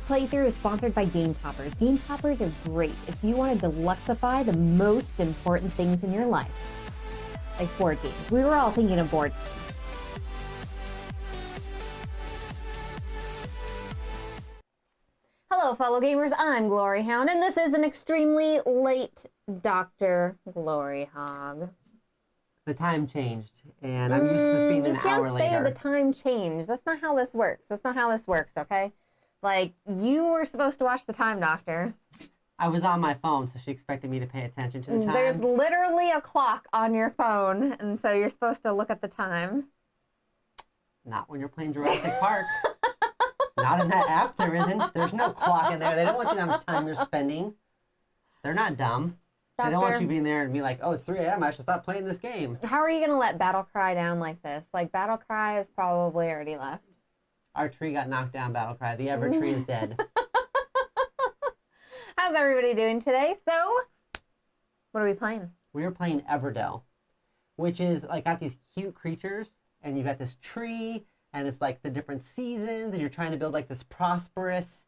playthrough is sponsored by Game Toppers. Game Toppers are great if you want to deluxify the most important things in your life, like board games. We were all thinking of board games. Hello, fellow gamers. I'm GloryHoundd, and this is an extremely late Dr. GloryHogg. The time changed, and I'm used to this being an hour later. You can't say the time changed. That's not how this works. That's not how this works, okay? Like, you were supposed to watch the time, Doctor. I was on my phone, so she expected me to pay attention to the time. There's literally a clock on your phone, and so you're supposed to look at the time. Not when you're playing Jurassic Park. Not in that app, there isn't. There's no clock in there. They don't want you to know how much time you're spending. They're not dumb. Doctor, they don't want you being there and be like, oh, it's 3 a.m. I should stop playing this game. How are you going to let Battle Cry down like this? Like, Battle Cry is probably already left. Our tree got knocked down, Battle Cry. The Ever tree is dead. How's everybody doing today? So, what are we playing? We are playing Everdell, which is like got these cute creatures, and you got this tree, and it's like the different seasons, and you're trying to build like this prosperous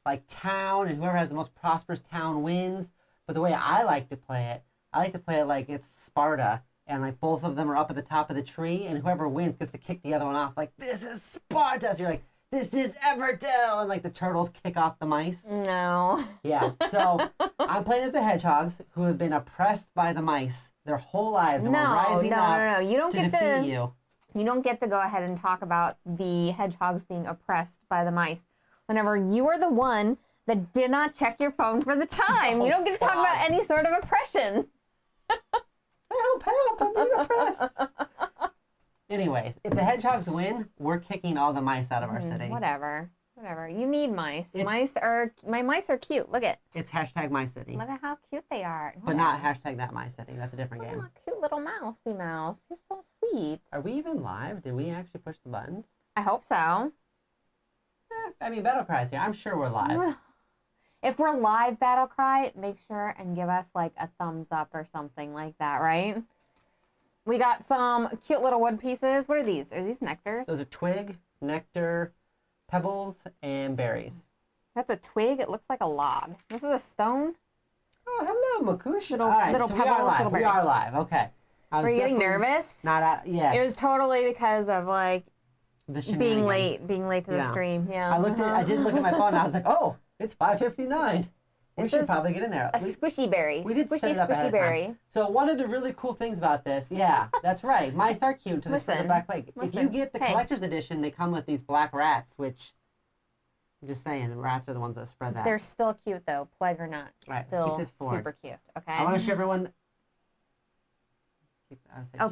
like town, and whoever has the most prosperous town wins. But the way I like to play it like it's Sparta, and like both of them are up at the top of the tree, and whoever wins gets to kick the other one off. Like, this is Sparta! So you're like, this is Everdell! And like the turtles kick off the mice. No. Yeah, so I'm playing as the hedgehogs who have been oppressed by the mice their whole lives, and we're rising up No. You don't to get defeat you. You don't get to go ahead and talk about the hedgehogs being oppressed by the mice whenever you are the one that did not check your phone for the time. You don't get to talk about any sort of oppression. Help, I'm being oppressed. Anyways, if the hedgehogs win, we're kicking all the mice out of our city. Whatever. You need mice. My mice are cute. Look at. It's hashtag my city. Look at how cute they are. But not hashtag that my city. That's a different game. Oh, cute little mousey mouse. He's so sweet. Are we even live? Did we actually push the buttons? I hope so. I mean, Battle Cry's here. I'm sure we're live. If we're live, Battle Cry, make sure and give us like a thumbs up or something like that, right? We got some cute little wood pieces. What are these? Are these nectars? Those are twig, nectar, pebbles, and berries. That's a twig. It looks like a log. This is a stone. Oh, hello, Makush. Little Pebbles, we are live. We are live. Okay. Were you getting nervous? Yes. It was totally because of like being late to the stream. Yeah. I did look at my phone and I was like, oh, it's 5:59. We should probably get in there. A squishy berry. We did set it up ahead of time. So one of the really cool things about this, yeah, that's right. Mice are cute to the black plague. If you get the collector's edition, they come with these black rats, which I'm just saying, the rats are the ones that spread that. They're still cute though, plague or not. Right, still keep this forward. Super cute. Okay. I want to show everyone.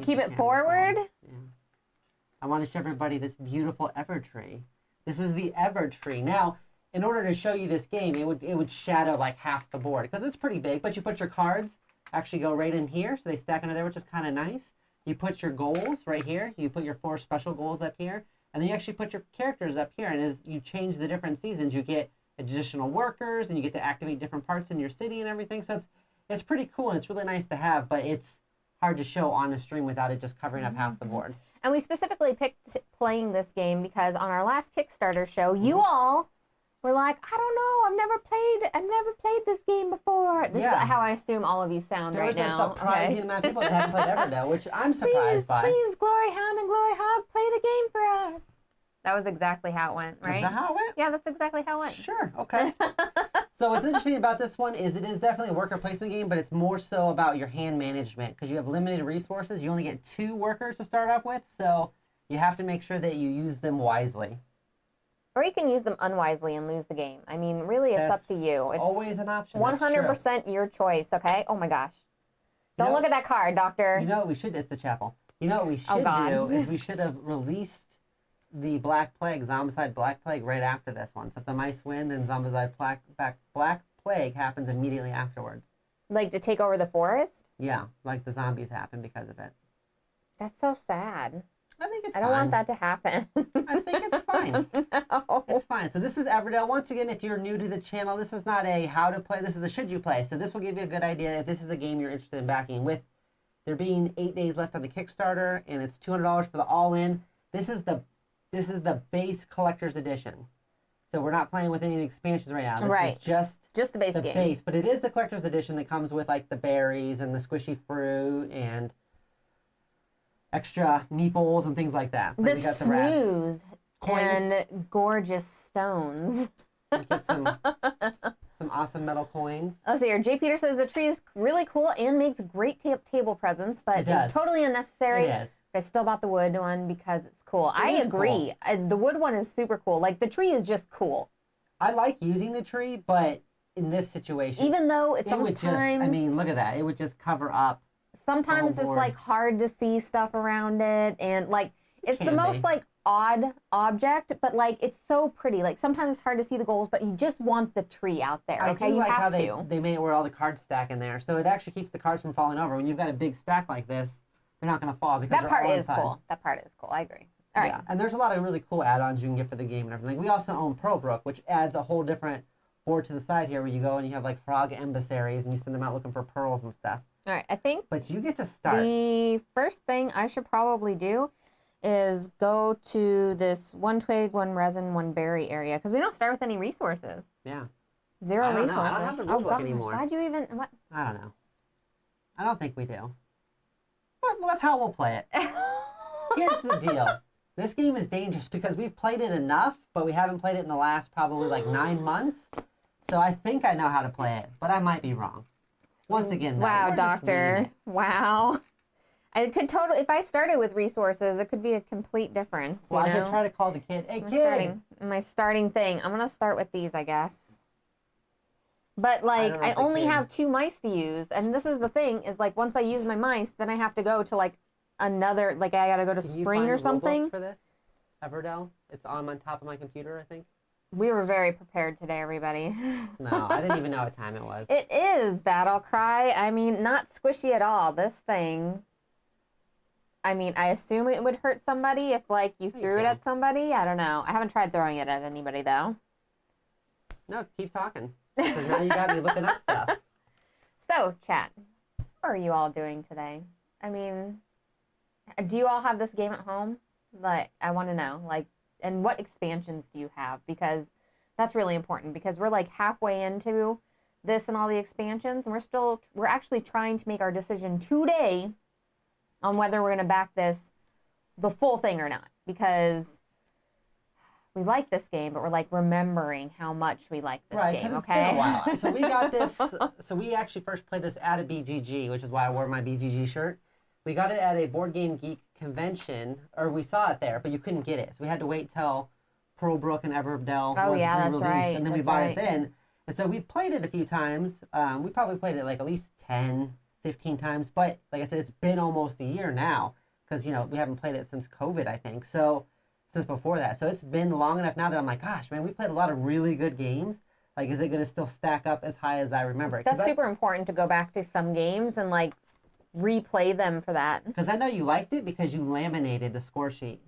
Keep it forward. Yeah. I want to show everybody this beautiful Ever tree. This is the Ever tree. Now, in order to show you this game, it would shadow like half the board because it's pretty big. But you put your cards actually go right in here, so they stack under there, which is kind of nice. You put your goals right here. You put your 4 special goals up here, and then you actually put your characters up here. And as you change the different seasons, you get additional workers, and you get to activate different parts in your city and everything. So it's pretty cool, and it's really nice to have. But it's hard to show on a stream without it just covering up half the board. And we specifically picked playing this game because on our last Kickstarter show, you all were like, I don't know, I've never played this game before. This is how I assume all of you sound right now. There's a surprising amount of people that haven't played Everdell, which I'm surprised by. Please, GloryHoundd and DrGloryHogg, play the game for us. That was exactly how it went, right? Is that how it went? Yeah, that's exactly how it went. Sure, okay. So what's interesting about this one is it is definitely a worker placement game, but it's more so about your hand management because you have limited resources. You only get 2 workers to start off with, so you have to make sure that you use them wisely. Or you can use them unwisely and lose the game. I mean, really, it's up to you. It's always an option. 100% your choice, okay? Oh my gosh. Don't look at that card, Doctor. You know what we should, it's the chapel. You know what we should do is we should have released the Black Plague, Zombicide Black Plague, right after this one. So if the mice win, then Zombicide Black Plague happens immediately afterwards. Like to take over the forest? Yeah, like the zombies happen because of it. That's so sad. I think it's fine. I don't want that to happen. I think it's fine. No. It's fine. So this is Everdell. Once again, if you're new to the channel, this is not a how to play. This is a should you play. So this will give you a good idea if this is a game you're interested in backing. With there being 8 days left on the Kickstarter, and it's $200 for the all-in. This is the base collector's edition. So we're not playing with any of the expansions right now. This is just the base game. But it is the collector's edition that comes with like the berries and the squishy fruit and extra meeples and things like that. The smooth and gorgeous stones. Get some awesome metal coins. Let's see here. J. Peter says the tree is really cool and makes great table presents, but it's totally unnecessary. It is. I still bought the wood one because it's cool. I agree. Cool. The wood one is super cool. Like, the tree is just cool. I like using the tree, but in this situation... Even though it's sometimes... I mean, look at that. It would just cover up. Sometimes it's, like, hard to see stuff around it. And, like, it's the most, like, odd object, but, like, it's so pretty. Like, sometimes it's hard to see the goals, but you just want the tree out there, okay? You have to. They made it where all the cards stack in there. So it actually keeps the cards from falling over. When you've got a big stack like this, they're not going to fall because that part is cool. That part is cool. I agree. All right. Yeah, and there's a lot of really cool add-ons you can get for the game and everything. We also own ProBrook, which adds a whole different board to the side here where you go and you have like frog emissaries and you send them out looking for pearls and stuff. All right, I think. But you get to start. The first thing I should probably do is go to this 1 twig, 1 resin, 1 berry area because we don't start with any resources. Yeah. 0 resources. I don't have the rulebook anymore. Why'd you even? What? I don't know. I don't think we do. Well, that's how we'll play it. Here's the deal. This game is dangerous because we've played it enough, but we haven't played it in the last probably like 9 months. So I think I know how to play it, but I might be wrong. Once again, wow, Doctor. Wow. I could totally, if I started with resources, it could be a complete difference. Well, I could try to call the kid, hey, kid. My starting thing. I'm going to start with these, I guess. But, like, I only have 2 mice to use. And this is the thing, is, like, once I use my mice, then I have to go to, like, another, like, I got to go to spring or something. For this? Everdell? It's on top of my computer, I think. We were very prepared today, everybody. No, I didn't even know what time it was. It is Battle Cry. I mean, not squishy at all. This thing, I mean, I assume it would hurt somebody if, like, you threw it at somebody. I don't know. I haven't tried throwing it at anybody, though. No, keep talking. Because now you got me looking up stuff. So, chat, what are you all doing today? I mean, do you all have this game at home? Like, I want to know. Like, and what expansions do you have? Because that's really important. Because we're like halfway into this and all the expansions, and we're actually trying to make our decision today on whether we're going to back the full thing or not. Because we like this game, but we're like remembering how much we like this game, it's okay? Been a while. So we got this, so we actually first played this at a BGG, which is why I wore my BGG shirt. We got it at a Board Game Geek convention, or we saw it there, but you couldn't get it. So we had to wait till ProBrook and Everdell was re-released, and then we bought it then. And so we played it a few times. We probably played it like at least 10, 15 times, but like I said, it's been almost a year now, because, you know, we haven't played it since COVID, I think. So since before that. So it's been long enough now that I'm like, gosh, man, we played a lot of really good games. Like, is it going to still stack up as high as I remember it? That's super important to go back to some games and, like, replay them for that. Because I know you liked it because you laminated the score sheet.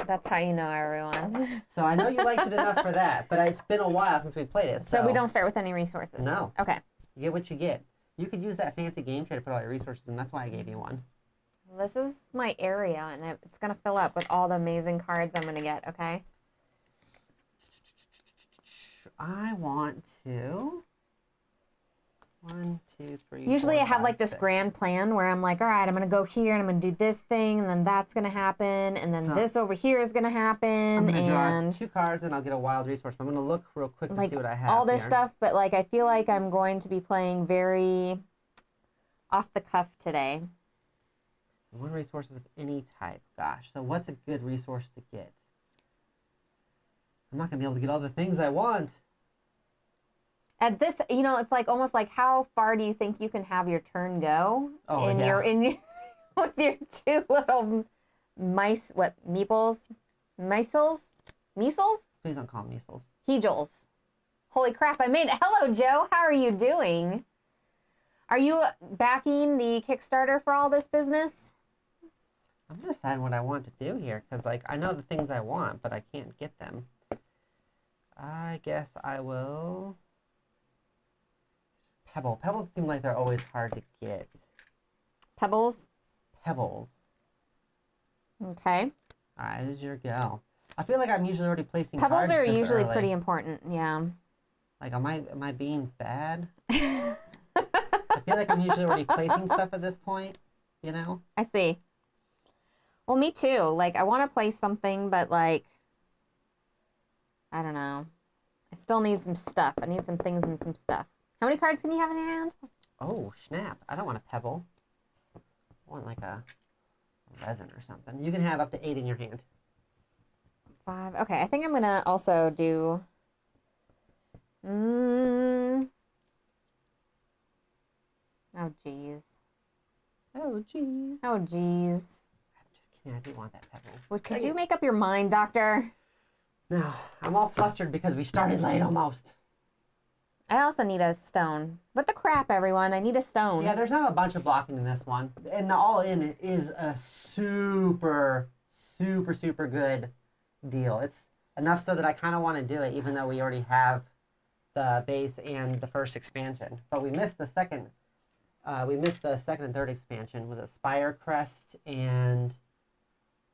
That's how you know, everyone. So I know you liked it enough for that, but it's been a while since we played it. So we don't start with any resources? No. Okay. You get what you get. You could use that fancy game tray to put all your resources in. That's why I gave you one. This is my area, and it's going to fill up with all the amazing cards I'm going to get, okay? I want to... 1, 2, 3, Usually 4, I have 5, like this 6. grand plan where I'm like, all right, I'm going to go here and I'm going to do this thing, and then that's going to happen, and then this over here is going to happen. I'm going to draw 2 cards and I'll get a wild resource. I'm going to look real quick to see what I have all this here. stuff, but like I feel like I'm going to be playing very off the cuff today. 1 resources of any type. Gosh, so what's a good resource to get? I'm not going to be able to get all the things I want. At this, you know, it's like almost like how far do you think you can have your turn go with your 2 little mice? What, meeples? Measles? Measles? Please don't call them measles. Hegels. Holy crap! I made it. Hello, Joe. How are you doing? Are you backing the Kickstarter for all this business? I'm going to decide what I want to do here, because, like, I know the things I want, but I can't get them. I guess I will... Pebble. Pebbles seem like they're always hard to get. Pebbles? Pebbles. Okay. All right, here's your go. I feel like I'm usually already placing Pebbles cards are this usually early. pretty important, yeah. Like, am I being bad? I feel like I'm usually already placing stuff at this point, you know? I see. Well, me too. Like, I want to place something, but like, I don't know. I still need some stuff. I need some things and some stuff. How many cards can you have in your hand? Oh, snap. I don't want a pebble. I want like a resin or something. You can have up to 8 in your hand. 5. Okay, I think I'm going to also do... Oh, jeez. Oh, jeez. Oh, jeez. I'm just kidding. I do want that pebble. Well, could you make up your mind, Doctor? No, I'm all flustered because we started late almost. I also need a stone. What the crap, everyone? I need a stone. Yeah, there's not a bunch of blocking in this one. And the all-in is a super, super, super good deal. It's enough so that I kind of want to do it, even though we already have the base and the first expansion. But we missed the second. We missed the second and third expansion. Was it Spire Crest and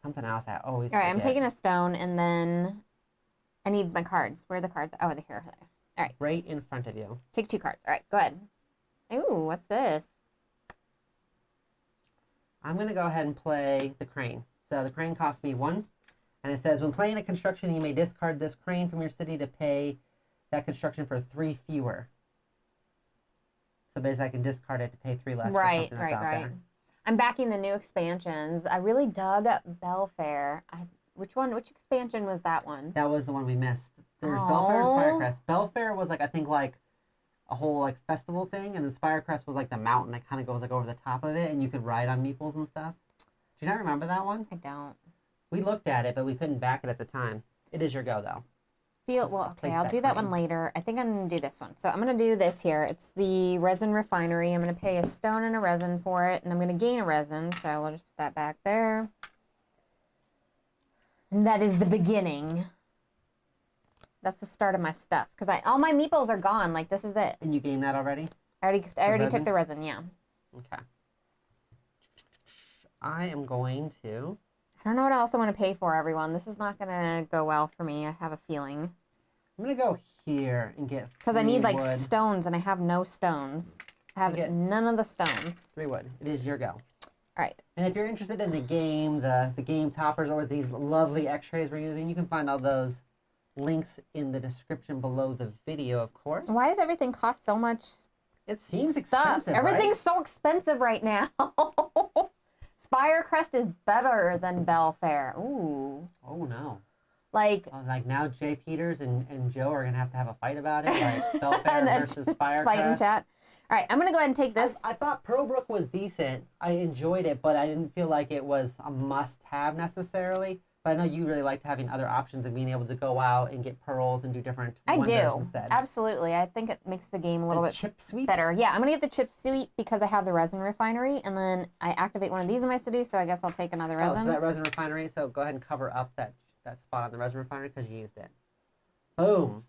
something else I always forget. All right, I'm taking a stone, and then I need my cards. Where are the cards? Oh, they're here. All right. Right in front of you. Take 2 cards. All right, go ahead. Ooh, what's this? I'm going to go ahead and play the crane. So the crane costs me 1. And it says, when playing a construction, you may discard this crane from your city to pay that construction for 3 fewer. So basically I can discard it to pay 3 less for something that's out there. I'm backing the new expansions. I really dug Belfair. Which expansion was that one? That was the one we missed. There's Belfair and Spirecrest. Belfair was like, I think like a whole like festival thing, and then Spirecrest was like the mountain that kind of goes like over the top of it, and you could ride on meeples and stuff. Do you not remember that one? I don't. We looked at it, but we couldn't back it at the time. It is your go though. Okay, I'll do that one later. I think I'm going to do this one. So I'm going to do this here. It's the resin refinery. I'm going to pay a stone and a resin for it, and I'm going to gain a resin, so we'll just put that back there. And that is the beginning. That's the start of my stuff, because all my meeples are gone. Like, this is it. And you gained that already? I already took the resin, yeah. Okay. I am going to... I don't know what else I want to pay for, everyone. This is not going to go well for me. I have a feeling. I'm going to go here and get because I need, like, wood. stones, and I have no stones. I have none of the stones. 3 wood. It is your go. All right. And if you're interested in the game, the game toppers, or these lovely X-Trayz we're using, you can find all those links in the description below the video, of course. Why does everything cost so much It seems stuff? expensive, Everything's right? so expensive right now. Spirecrest is better than Belfair. Ooh. Oh, no. Like now Jay Peters and Joe are going to have a fight about it, like Belfair versus Spirecrest. Fight in chat. All right, I'm going to go ahead and take this. I thought Pearlbrook was decent. I enjoyed it, but I didn't feel like it was a must-have necessarily. But I know you really liked having other options and being able to go out and get pearls and do different wonders instead. Absolutely. I think it makes the game a little bit chip sweep? better. Yeah, I'm going to get the chip sweep because I have the resin refinery, and then I activate one of these in my city, so I guess I'll take another resin. So that resin refinery, so go ahead and cover up that spot on the resin refinery because you used it. Boom.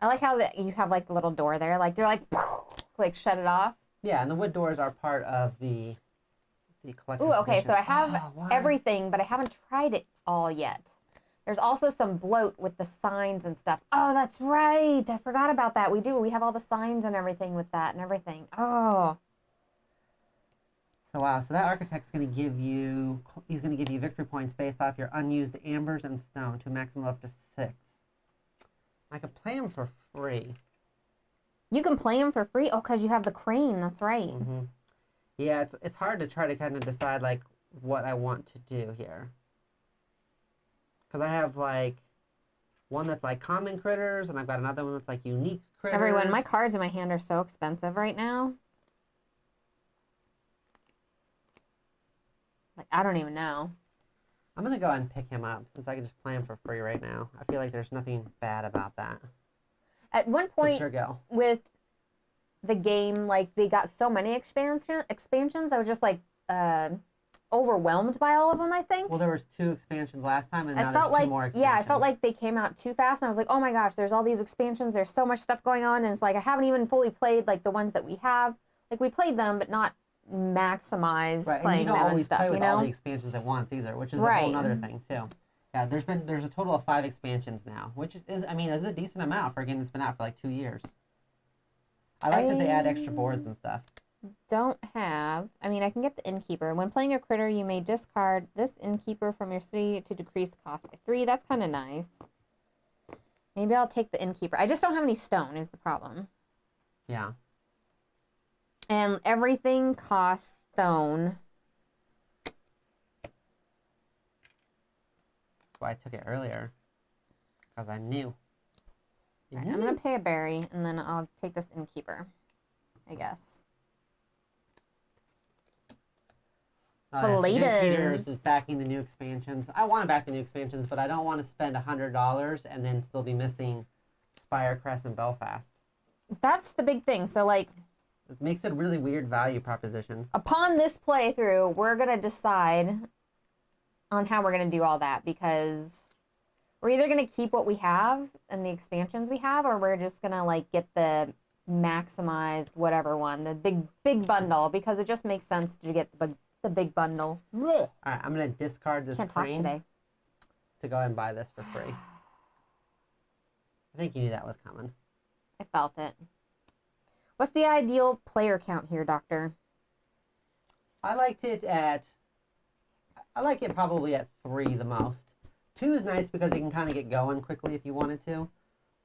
I like how you have like the little door there. Like they're like shut it off. Yeah, and the wood doors are part of the collector's Ooh, okay, edition. so I have everything, but I haven't tried it all yet. There's also some bloat with the signs and stuff. Oh, that's right. I forgot about that. We do. We have all the signs and everything with that and everything. Oh. So wow, so that architect's going to give you, he's going to give you victory points based off your unused ambers and stone to a maximum of up to 6. I could play them for free. You can play them for free? Oh, because you have the crane. That's right. Mm-hmm. Yeah, it's hard to try to kind of decide, like, what I want to do here. Because I have, like, one that's, like, common critters, and I've got another one that's, like, unique critters. Everyone, my cards in my hand are so expensive right now. Like, I don't even know. I'm going to go ahead and pick him up, since I can just play him for free right now. I feel like there's nothing bad about that. At one point, with the game, like, they got so many expansions, I was just, like, overwhelmed by all of them, I think. Well, there was 2 expansions last time, and now there's 2 more expansions. Yeah, I felt like they came out too fast, and I was like, oh my gosh, there's all these expansions, there's so much stuff going on, and it's like, I haven't even fully played, like, the ones that we have. Like, we played them, but not maximize playing them and stuff, play with you know? all the expansions at once either, which is a whole other thing, too. Yeah, there's a total of 5 expansions now, which is a decent amount for a game that's been out for like 2 years. I like that they add extra boards and stuff. Don't have. I mean, I can get the innkeeper. When playing a critter, you may discard this innkeeper from your city to decrease the cost by 3. That's kind of nice. Maybe I'll take the innkeeper. I just don't have any stone is the problem. Yeah. And everything costs stone. That's why I took it earlier. Because I knew. Right, I'm going to pay a berry, and then I'll take this innkeeper, I guess. Peters is backing the new expansions. I want to back the new expansions, but I don't want to spend $100 and then still be missing Spirecrest and Belfast. That's the big thing. So, like... It makes it a really weird value proposition. Upon this playthrough, we're going to decide on how we're going to do all that, because we're either going to keep what we have and the expansions we have, or we're just going to, like, get the maximized whatever one, the big bundle, because it just makes sense to get the big bundle. Blech. All right, I'm going to discard this crane today. To go ahead and buy this for free. I think you knew that was coming. I felt it. What's the ideal player count here, Doctor? I like it probably at 3 the most. 2 is nice because you can kind of get going quickly if you wanted to.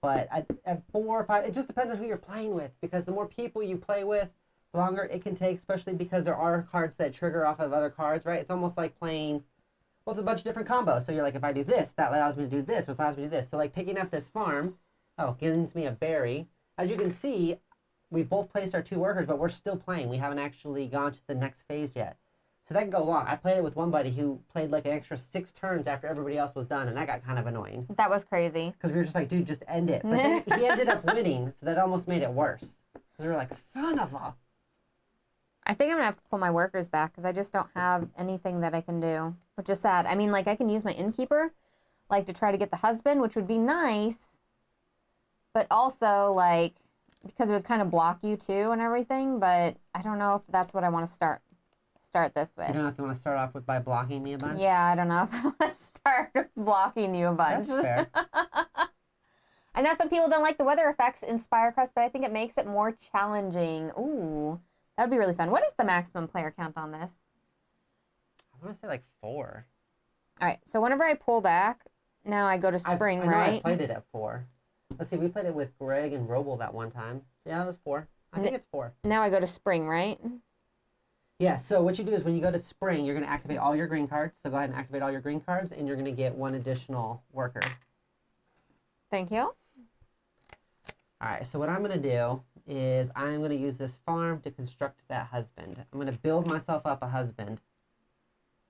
But at 4 or 5, it just depends on who you're playing with, because the more people you play with, the longer it can take, especially because there are cards that trigger off of other cards, right? It's almost like playing, well, it's a bunch of different combos. So you're like, if I do this, that allows me to do this, which allows me to do this. So like picking up this farm, gives me a berry. As you can see, we've both placed our 2 workers, but we're still playing. We haven't actually gone to the next phase yet. So that can go long. I played it with one buddy who played like an extra 6 turns after everybody else was done, and that got kind of annoying. That was crazy. Because we were just like, dude, just end it. But then he ended up winning, so that almost made it worse. Because we were like, son of a... I think I'm going to have to pull my workers back, because I just don't have anything that I can do, which is sad. I mean, like, I can use my innkeeper, like, to try to get the husband, which would be nice, but also, like... because it would kind of block you too and everything, but I don't know if that's what I want to start this with. You don't know if you want to start off with by blocking me a bunch? Yeah, I don't know if I want to start with blocking you a bunch. That's fair. I know some people don't like the weather effects in Spirecrest, but I think it makes it more challenging. Ooh, that would be really fun. What is the maximum player count on this? I want to say like 4. All right, so whenever I pull back, now I go to spring, right? I played it at 4. Let's see, we played it with Greg and Roble that one time. Yeah, it was 4. I think it's 4. Now I go to spring, right? Yeah, so what you do is when you go to spring, you're going to activate all your green cards. So go ahead and activate all your green cards, and you're going to get 1 additional worker. Thank you. All right, so what I'm going to do is I'm going to use this farm to construct that husband. I'm going to build myself up a husband.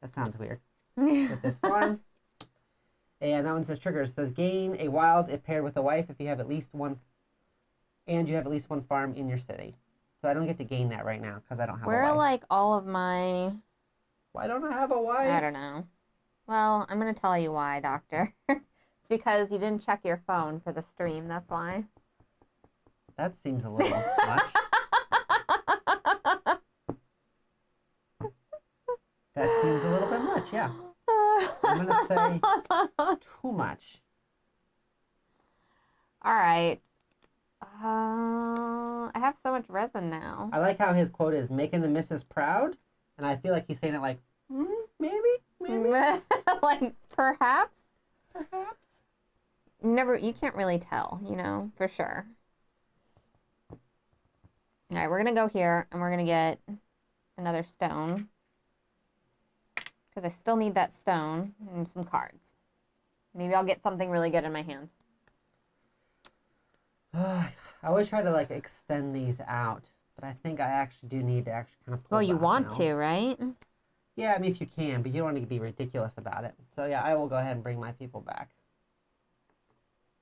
That sounds weird. With this farm. And that one says triggers. It says gain a wild if paired with a wife if you have at least 1, and you have at least 1 farm in your city. So I don't get to gain that right now because I don't have a wife. Where are like all of my... Why don't I have a wife? I don't know. Well, I'm going to tell you why, Doctor. It's because you didn't check your phone for the stream. That's why. That seems a little much. That seems a little bit much, yeah. I'm going to say too much. All right. I have so much resin now. I like how his quote is, making the missus proud. And I feel like he's saying it like, maybe. Like, perhaps? Perhaps. You can't really tell, for sure. All right, we're going to go here, and we're going to get another stone. Because I still need that stone and some cards. Maybe I'll get something really good in my hand. I always try to, like, extend these out. But I think I actually do need to actually kind of pull Well, you back want now. to, right? Yeah, I mean, if you can, but you don't want to be ridiculous about it. So, yeah, I will go ahead and bring my people back.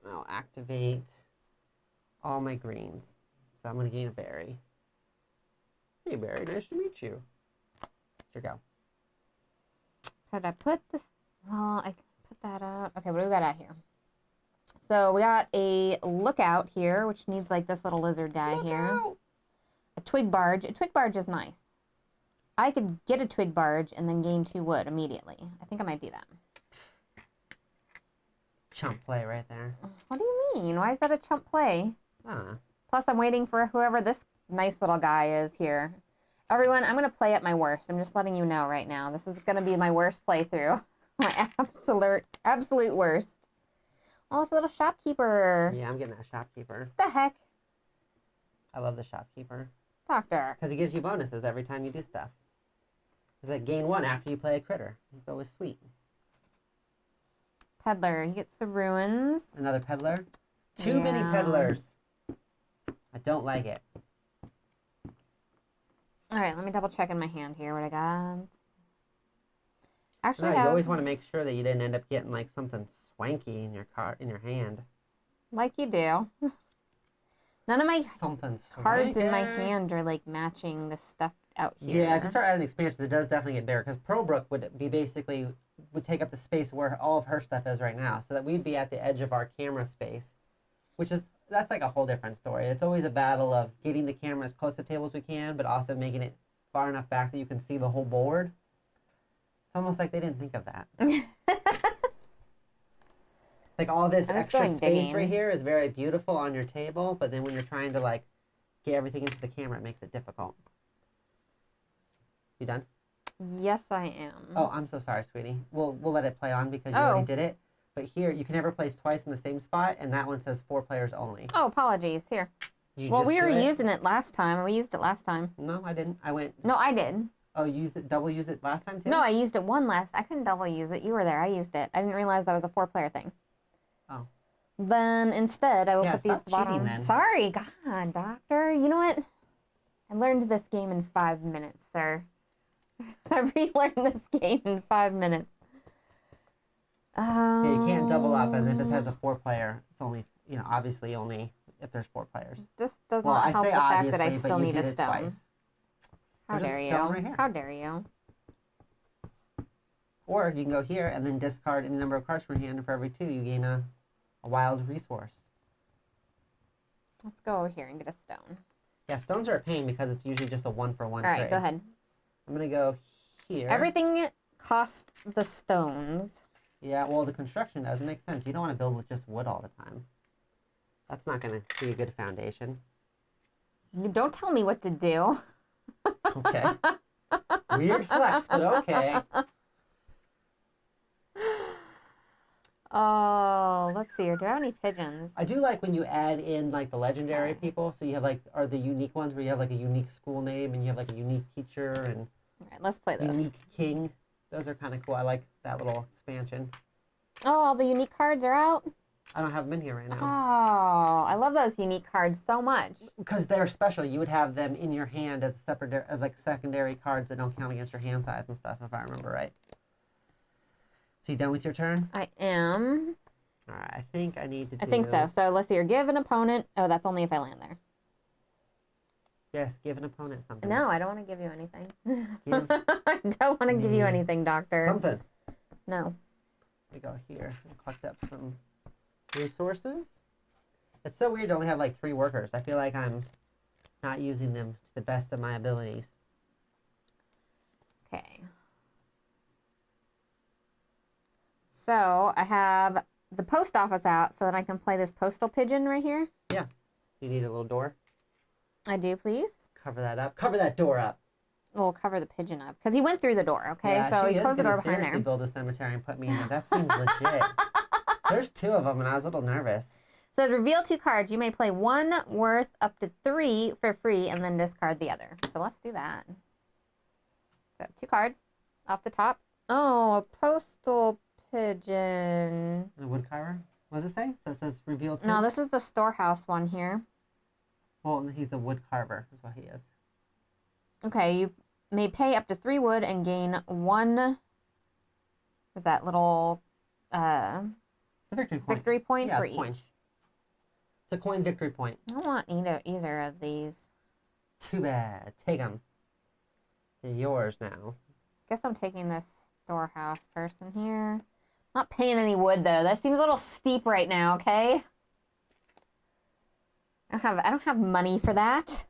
I'll activate all my greens. So I'm going to gain a berry. Hey, Berry, nice to meet you. Here you go. Could I put this? Well, I can put that out. Okay, what do we got out here? So we got a lookout here, which needs like this little lizard guy here. A twig barge. A twig barge is nice. I could get a twig barge and then gain 2 wood immediately. I think I might do that. chump play right there. What do you mean? Why is that a chump play? I don't know. Plus, I'm waiting for whoever this nice little guy is here. Everyone, I'm going to play at my worst. I'm just letting you know right now. This is going to be my worst playthrough. My absolute worst. Oh, it's a little shopkeeper. Yeah, I'm getting that shopkeeper. What the heck? I love the shopkeeper. Doctor. Because he gives you bonuses every time you do stuff. It's like gain 1 after you play a critter. It's always sweet. Peddler. He gets the ruins. Another peddler. Too many peddlers. I don't like it. All right, let me double check in my hand here what I got. Actually, No, you always want to make sure that you didn't end up getting like something swanky in your hand. Like you do. None of my cards in my hand. hand are like matching the stuff out here. Yeah, if you start adding expansions, it does definitely get bigger. Because Pearlbrook would take up the space where all of her stuff is right now, so that we'd be at the edge of our camera space, that's like a whole different story. It's always a battle of getting the camera as close to the table as we can, but also making it far enough back that you can see the whole board. It's almost like they didn't think of that. Like all this extra space right here is very beautiful on your table, but then when you're trying to like get everything into the camera, it makes it difficult. You done? Yes, I am. Oh, I'm so sorry, sweetie. We'll let it play on because you already did it. But here, you can never place twice in the same spot, and that one says 4 players only. Oh, apologies. Here. Well, we were using it last time. We used it last time. No, I didn't. No, I did. Oh, you double use it last time too? No, I used it I couldn't double use it. You were there. I used it. I didn't realize that was a 4-player thing. Oh. Then instead, I will put these at the bottom. Then. Sorry, God, Doctor. You know what? I learned this game in 5 minutes, sir. I relearned this game in 5 minutes. Yeah, you can't double up, and if it has a 4-player, it's only, obviously only if there's 4 players. This does not help the fact that I still need a stone. Twice. How dare you? Right here. How dare you? Or you can go here and then discard any number of cards from your hand, and for every 2, you gain a wild resource. Let's go over here and get a stone. Yeah, stones are a pain because it's usually just a 1-for-1 trade. All right, go ahead. I'm going to go here. Everything costs the stones. Yeah, well, the construction does make sense. You don't want to build with just wood all the time. That's not going to be a good foundation. You don't tell me what to do. Okay. Weird flex, but okay. Oh, let's see here. Do I have any pigeons? I do like when you add in like the legendary people. So you have like, are the unique ones where you have like a unique school name and you have like a unique teacher and all right, let's play this. Unique king. Those are kind of cool. I like that little expansion. Oh, all the unique cards are out? I don't have them in here right now. Oh, I love those unique cards so much. Because they're special. You would have them in your hand as separate, as like secondary cards that don't count against your hand size and stuff, if I remember right. So you done with your turn? I am. All right. I think I need to do... I think so. So let's see here. Give an opponent... Oh, that's only if I land there. Yes, give an opponent something. No, I don't want to give you anything. I don't want to give you anything, Doctor. Something. No. We go here and collect up some resources. It's so weird to only have like 3 workers. I feel like I'm not using them to the best of my abilities. Okay. So I have the post office out so that I can play this postal pigeon right here. Yeah. You need a little door? I do, please. Cover that up. Cover that door up. We'll cover the pigeon up because he went through the door. Okay, yeah, so he closed the door behind there. Build a cemetery and put me in there. That seems legit. There's 2 of them, and I was a little nervous. So reveal 2 cards. You may play one worth up to 3 for free, and then discard the other. So let's do that. So 2 cards off the top. Oh, a postal pigeon. A wood carver. What does it say? So it says reveal 2. No, this is the storehouse one here. Well, he's a wood carver. Is what he is. Okay, you may pay up to 3 wood and gain 1. Was that little? It's a victory point. Victory point for each. It's a coin victory point. I don't want either of these. Too bad. Take them. They're yours now. Guess I'm taking this storehouse person here. Not paying any wood though. That seems a little steep right now. Okay. I don't have money for that.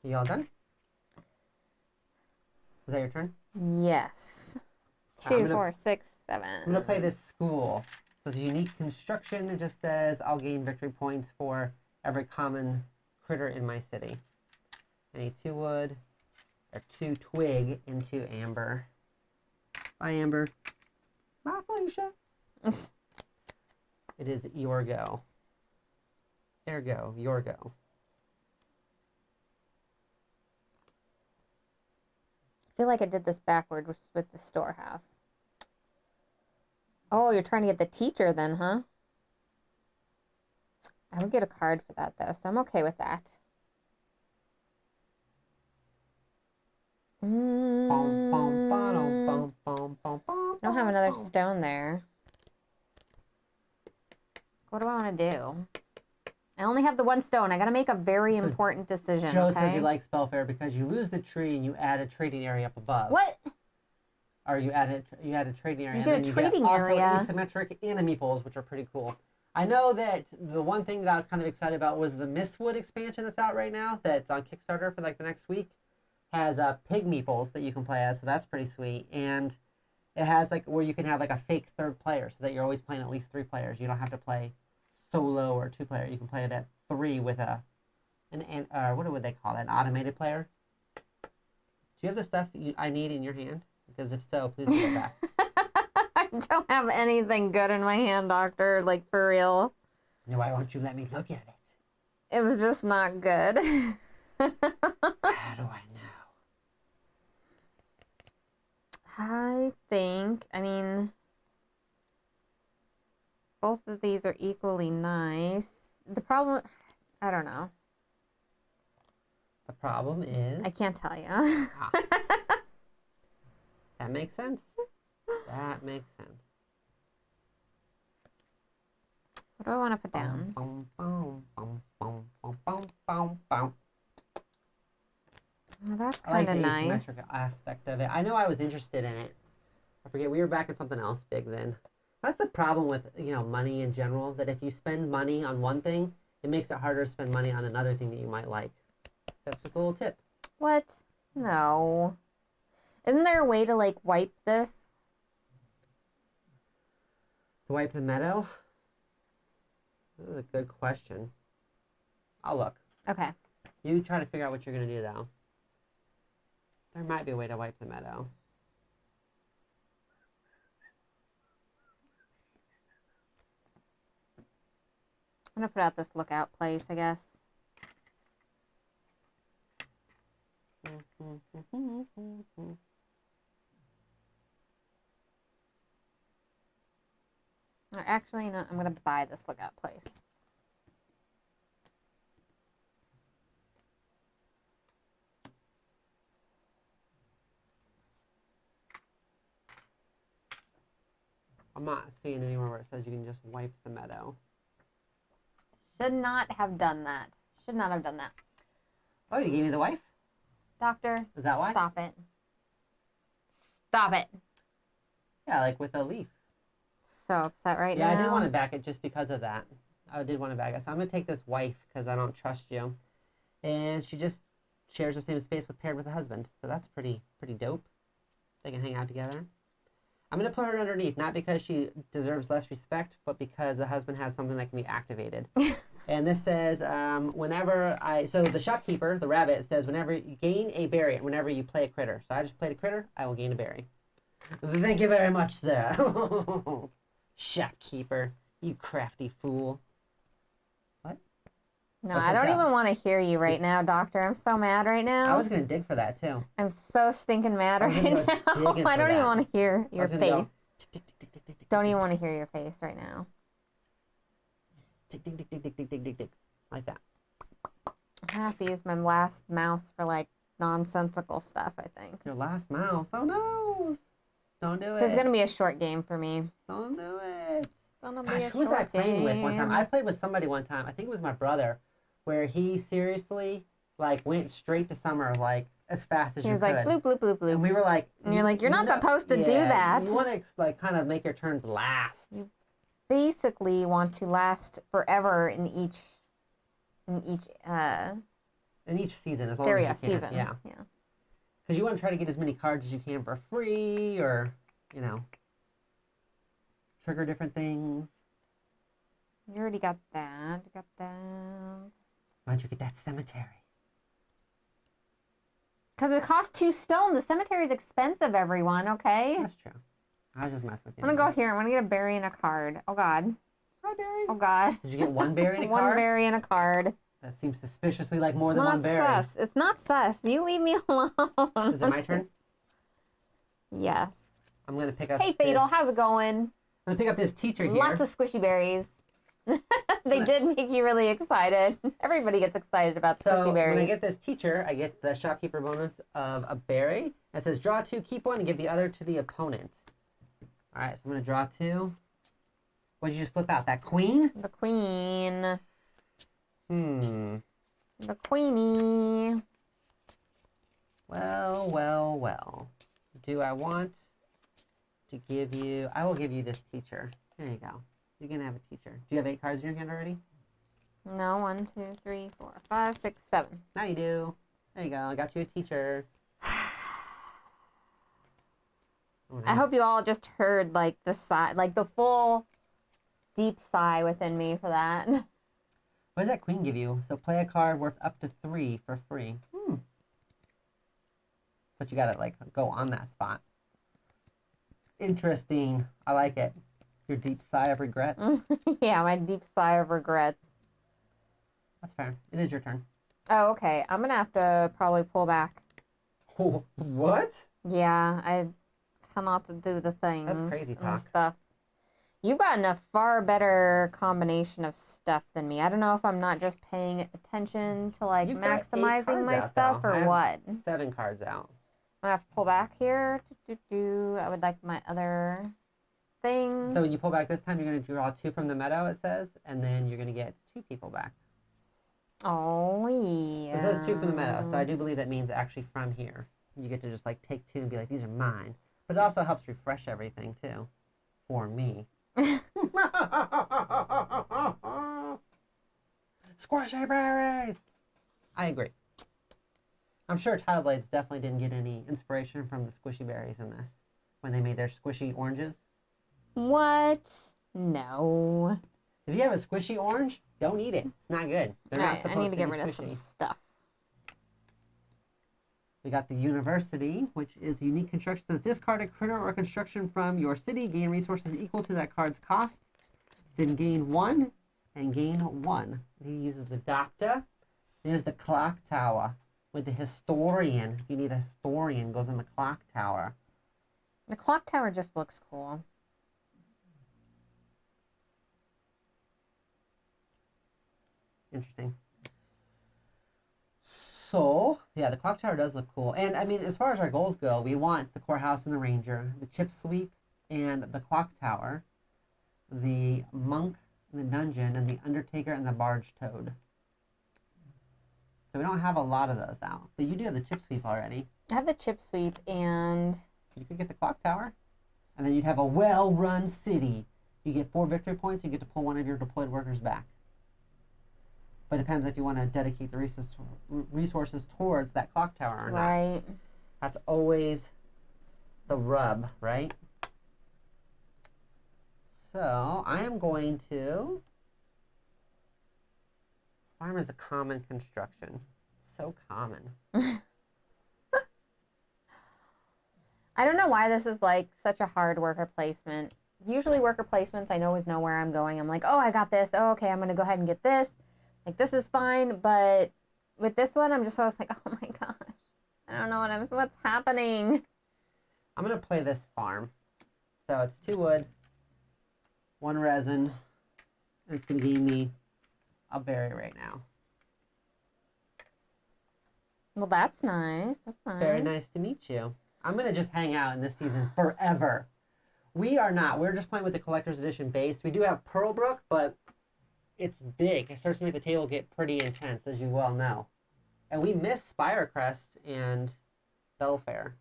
You all done? Is that your turn? Yes. 2, 4, 6, 7. I'm gonna play this school. So it's a unique construction. It just says I'll gain victory points for every common critter in my city. I need 2 wood, or 2 twig, and 2 amber. Bye, Amber. Bye, Felicia. It is your go. Ergo, your go. I feel like I did this backwards with the storehouse. Oh, you're trying to get the teacher then, huh? I would get a card for that, though, so I'm okay with that. I don't have another stone there. What do I want to do? I only have the 1 stone. I got to make a very important decision. Joe says you like Spellfair because you lose the tree and you add a trading area up above. What? Or you add a trading area. You get a trading area. Also asymmetric enemy pools, which are pretty cool. I know that the one thing that I was kind of excited about was the Mistwood expansion that's out right now. That's on Kickstarter for like the next week. Has pig meeples that you can play as, so that's pretty sweet. And it has like where you can have like a fake 3rd player, so that you're always playing at least 3 players. You don't have to play solo or 2 player. You can play it at 3 with an what would they call that? An automated player. Do you have the stuff I need in your hand? Because if so, please give it back. I don't have anything good in my hand, Doctor. Like, for real. Why won't you let me look at it? It was just not good. How do I know? I think, I mean, both of these are equally nice. The problem, I don't know. The problem is... I can't tell you. That makes sense. That makes sense. What do I want to put down? Well, that's kind of nice. I like the asymmetric aspect of it. I know I was interested in it. I forget, we were back at something else big then. That's the problem with, money in general, that if you spend money on one thing, it makes it harder to spend money on another thing that you might like. That's just a little tip. What? No. Isn't there a way to, like, wipe this? To wipe the meadow? This is a good question. I'll look. Okay. You try to figure out what you're going to do, though. There might be a way to wipe the meadow. I'm going to put out this lookout place, I guess. Or actually, no, I'm going to buy this lookout place. I'm not seeing anywhere where it says you can just wipe the meadow. Should not have done that. Should not have done that. Oh, you gave me the wife? Doctor. Is that why? Stop it. Stop it. Yeah, like with a leaf. So upset right now. Yeah, I did want to back it just because of that. I did want to back it. So I'm going to take this wife because I don't trust you. And she just shares the same space paired with a husband. So that's pretty dope. They can hang out together. I'm going to put her underneath, not because she deserves less respect, but because the husband has something that can be activated. And this says, so the shopkeeper, the rabbit, says whenever you gain a berry, whenever you play a critter. So I just played a critter, I will gain a berry. Thank you very much, sir. Shopkeeper, you crafty fool. What? No, I don't even want to hear you right now, Doctor. I'm so mad right now. I was going to dig for that, too. I'm so stinking mad right now. I don't even want to hear your face. Don't even want to hear your face right now. Tick, tick, tick, tick, tick, tick, tick, tick, tick. Like that. I have to use my last mouse for, like, nonsensical stuff, I think. Your last mouse? Oh, no. Don't do it. So it's going to be a short game for me. Don't do it. It's going to be Gosh, a who was I short playing with one time? game. I played with somebody one time. I think it was my brother, where he seriously, like, went straight to summer, like, as fast as you could. He was like, bloop, bloop, bloop, bloop. And we were like... And you're like, you're not supposed to do that. You want to, like, kind of make your turns last. You basically want to last forever in each season, as long as you can. season. Yeah. Because you want to try to get as many cards as you can for free, or you know, trigger different things. You already got that. You got that. Why don't you get that cemetery? Because it costs 2 stone. The cemetery is expensive, everyone, okay? That's true. I was just messing with you. I'm going to go here. I'm going to get a berry and a card. Oh, God. Hi, berry. Oh, God. Did you get 1 berry and a card? 1 berry and a card. That seems suspiciously like more It's than not 1 berry. sus. It's not sus. You leave me alone. Is it my turn? Yes. I'm going to pick up Hey, Fatal. How's it going? I'm going to pick up this teacher here. Lots of squishy berries. They did make you really excited. Everybody gets excited about squishy berries. When I get this teacher, I get the shopkeeper bonus of a berry. It says draw 2, keep 1, and give the other to the opponent. All right, so I'm going to draw 2. What did you just flip out? That queen? The queen. The queenie. Well, well, well. Do I want to give you... I will give you this teacher. There you go. You're going to have a teacher. Do you have 8 cards in your hand already? No, 1, 2, 3, 4, 5, 6, 7. Now you do. There you go. I got you a teacher. I hope you all just heard like the sigh, like the full deep sigh within me for that. What does that queen give you? So play a card worth up to 3 for free. But you gotta like go on that spot. Interesting. I like it. Your deep sigh of regrets. Yeah, my deep sigh of regrets. That's fair. It is your turn. Oh, okay. I'm gonna have to probably pull back. Oh, what? Yeah, I cannot do the things. That's crazy talk. And stuff. You've gotten a far better combination of stuff than me. I don't know if I'm not just paying attention to like You've got 8 maximizing cards my out, stuff though. or I have what. 7 cards out. I'm gonna have to pull back here. I would like my other thing. So when you pull back this time, you're going to draw 2 from the meadow, it says, and then you're going to get 2 people back. Oh, yeah. It says 2 from the meadow, so I do believe that means actually from here. You get to just like take 2 and be like, these are mine. But it also helps refresh everything too, for me. Squishy berries! I agree. I'm sure Tile Blades definitely didn't get any inspiration from the squishy berries in this when they made their squishy oranges. What? No. If you have a squishy orange, don't eat it. It's not good. They're not supposed I need to get be rid of squishy. some stuff. We got the University, which is unique construction. It says discard a critter or construction from your city, gain resources equal to that card's cost, then gain 1 and gain 1. He uses the Doctor. There's the Clock Tower with the Historian. If you need a Historian, goes in the Clock Tower. The clock tower just looks cool. Interesting. So, yeah, the clock tower does look cool. And, I mean, as far as our goals go, we want the courthouse and the ranger, the chip sweep and the clock tower, the monk and the dungeon, and the undertaker and the barge toad. So we don't have a lot of those out. But you do have the chip sweep already. I have the chip sweep and... You could get the clock tower. And then you'd have a well-run city. You get 4 victory points, you get to pull 1 of your deployed workers back. But it depends if you want to dedicate the resources towards that clock tower or not. Right. That's always the rub, right? So I am going to... Farm is a common construction. So common. I don't know why this is like such a hard worker placement. Usually worker placements, I always know where I'm going. I'm like, oh, I got this. Oh, okay, I'm going to go ahead and get this. Like, this is fine. But with this one, I'm just always like, oh my gosh. I don't know what's happening. I'm going to play this farm. So it's 2 wood, 1 resin, and it's going to give me a berry right now. Well, that's nice. That's nice. Very nice to meet you. I'm going to just hang out in this season forever. We are not. We're just playing with the Collector's Edition base. We do have Pearlbrook, but it's big. It starts to make the table get pretty intense, as you well know. And we missed Spirecrest and Belfair,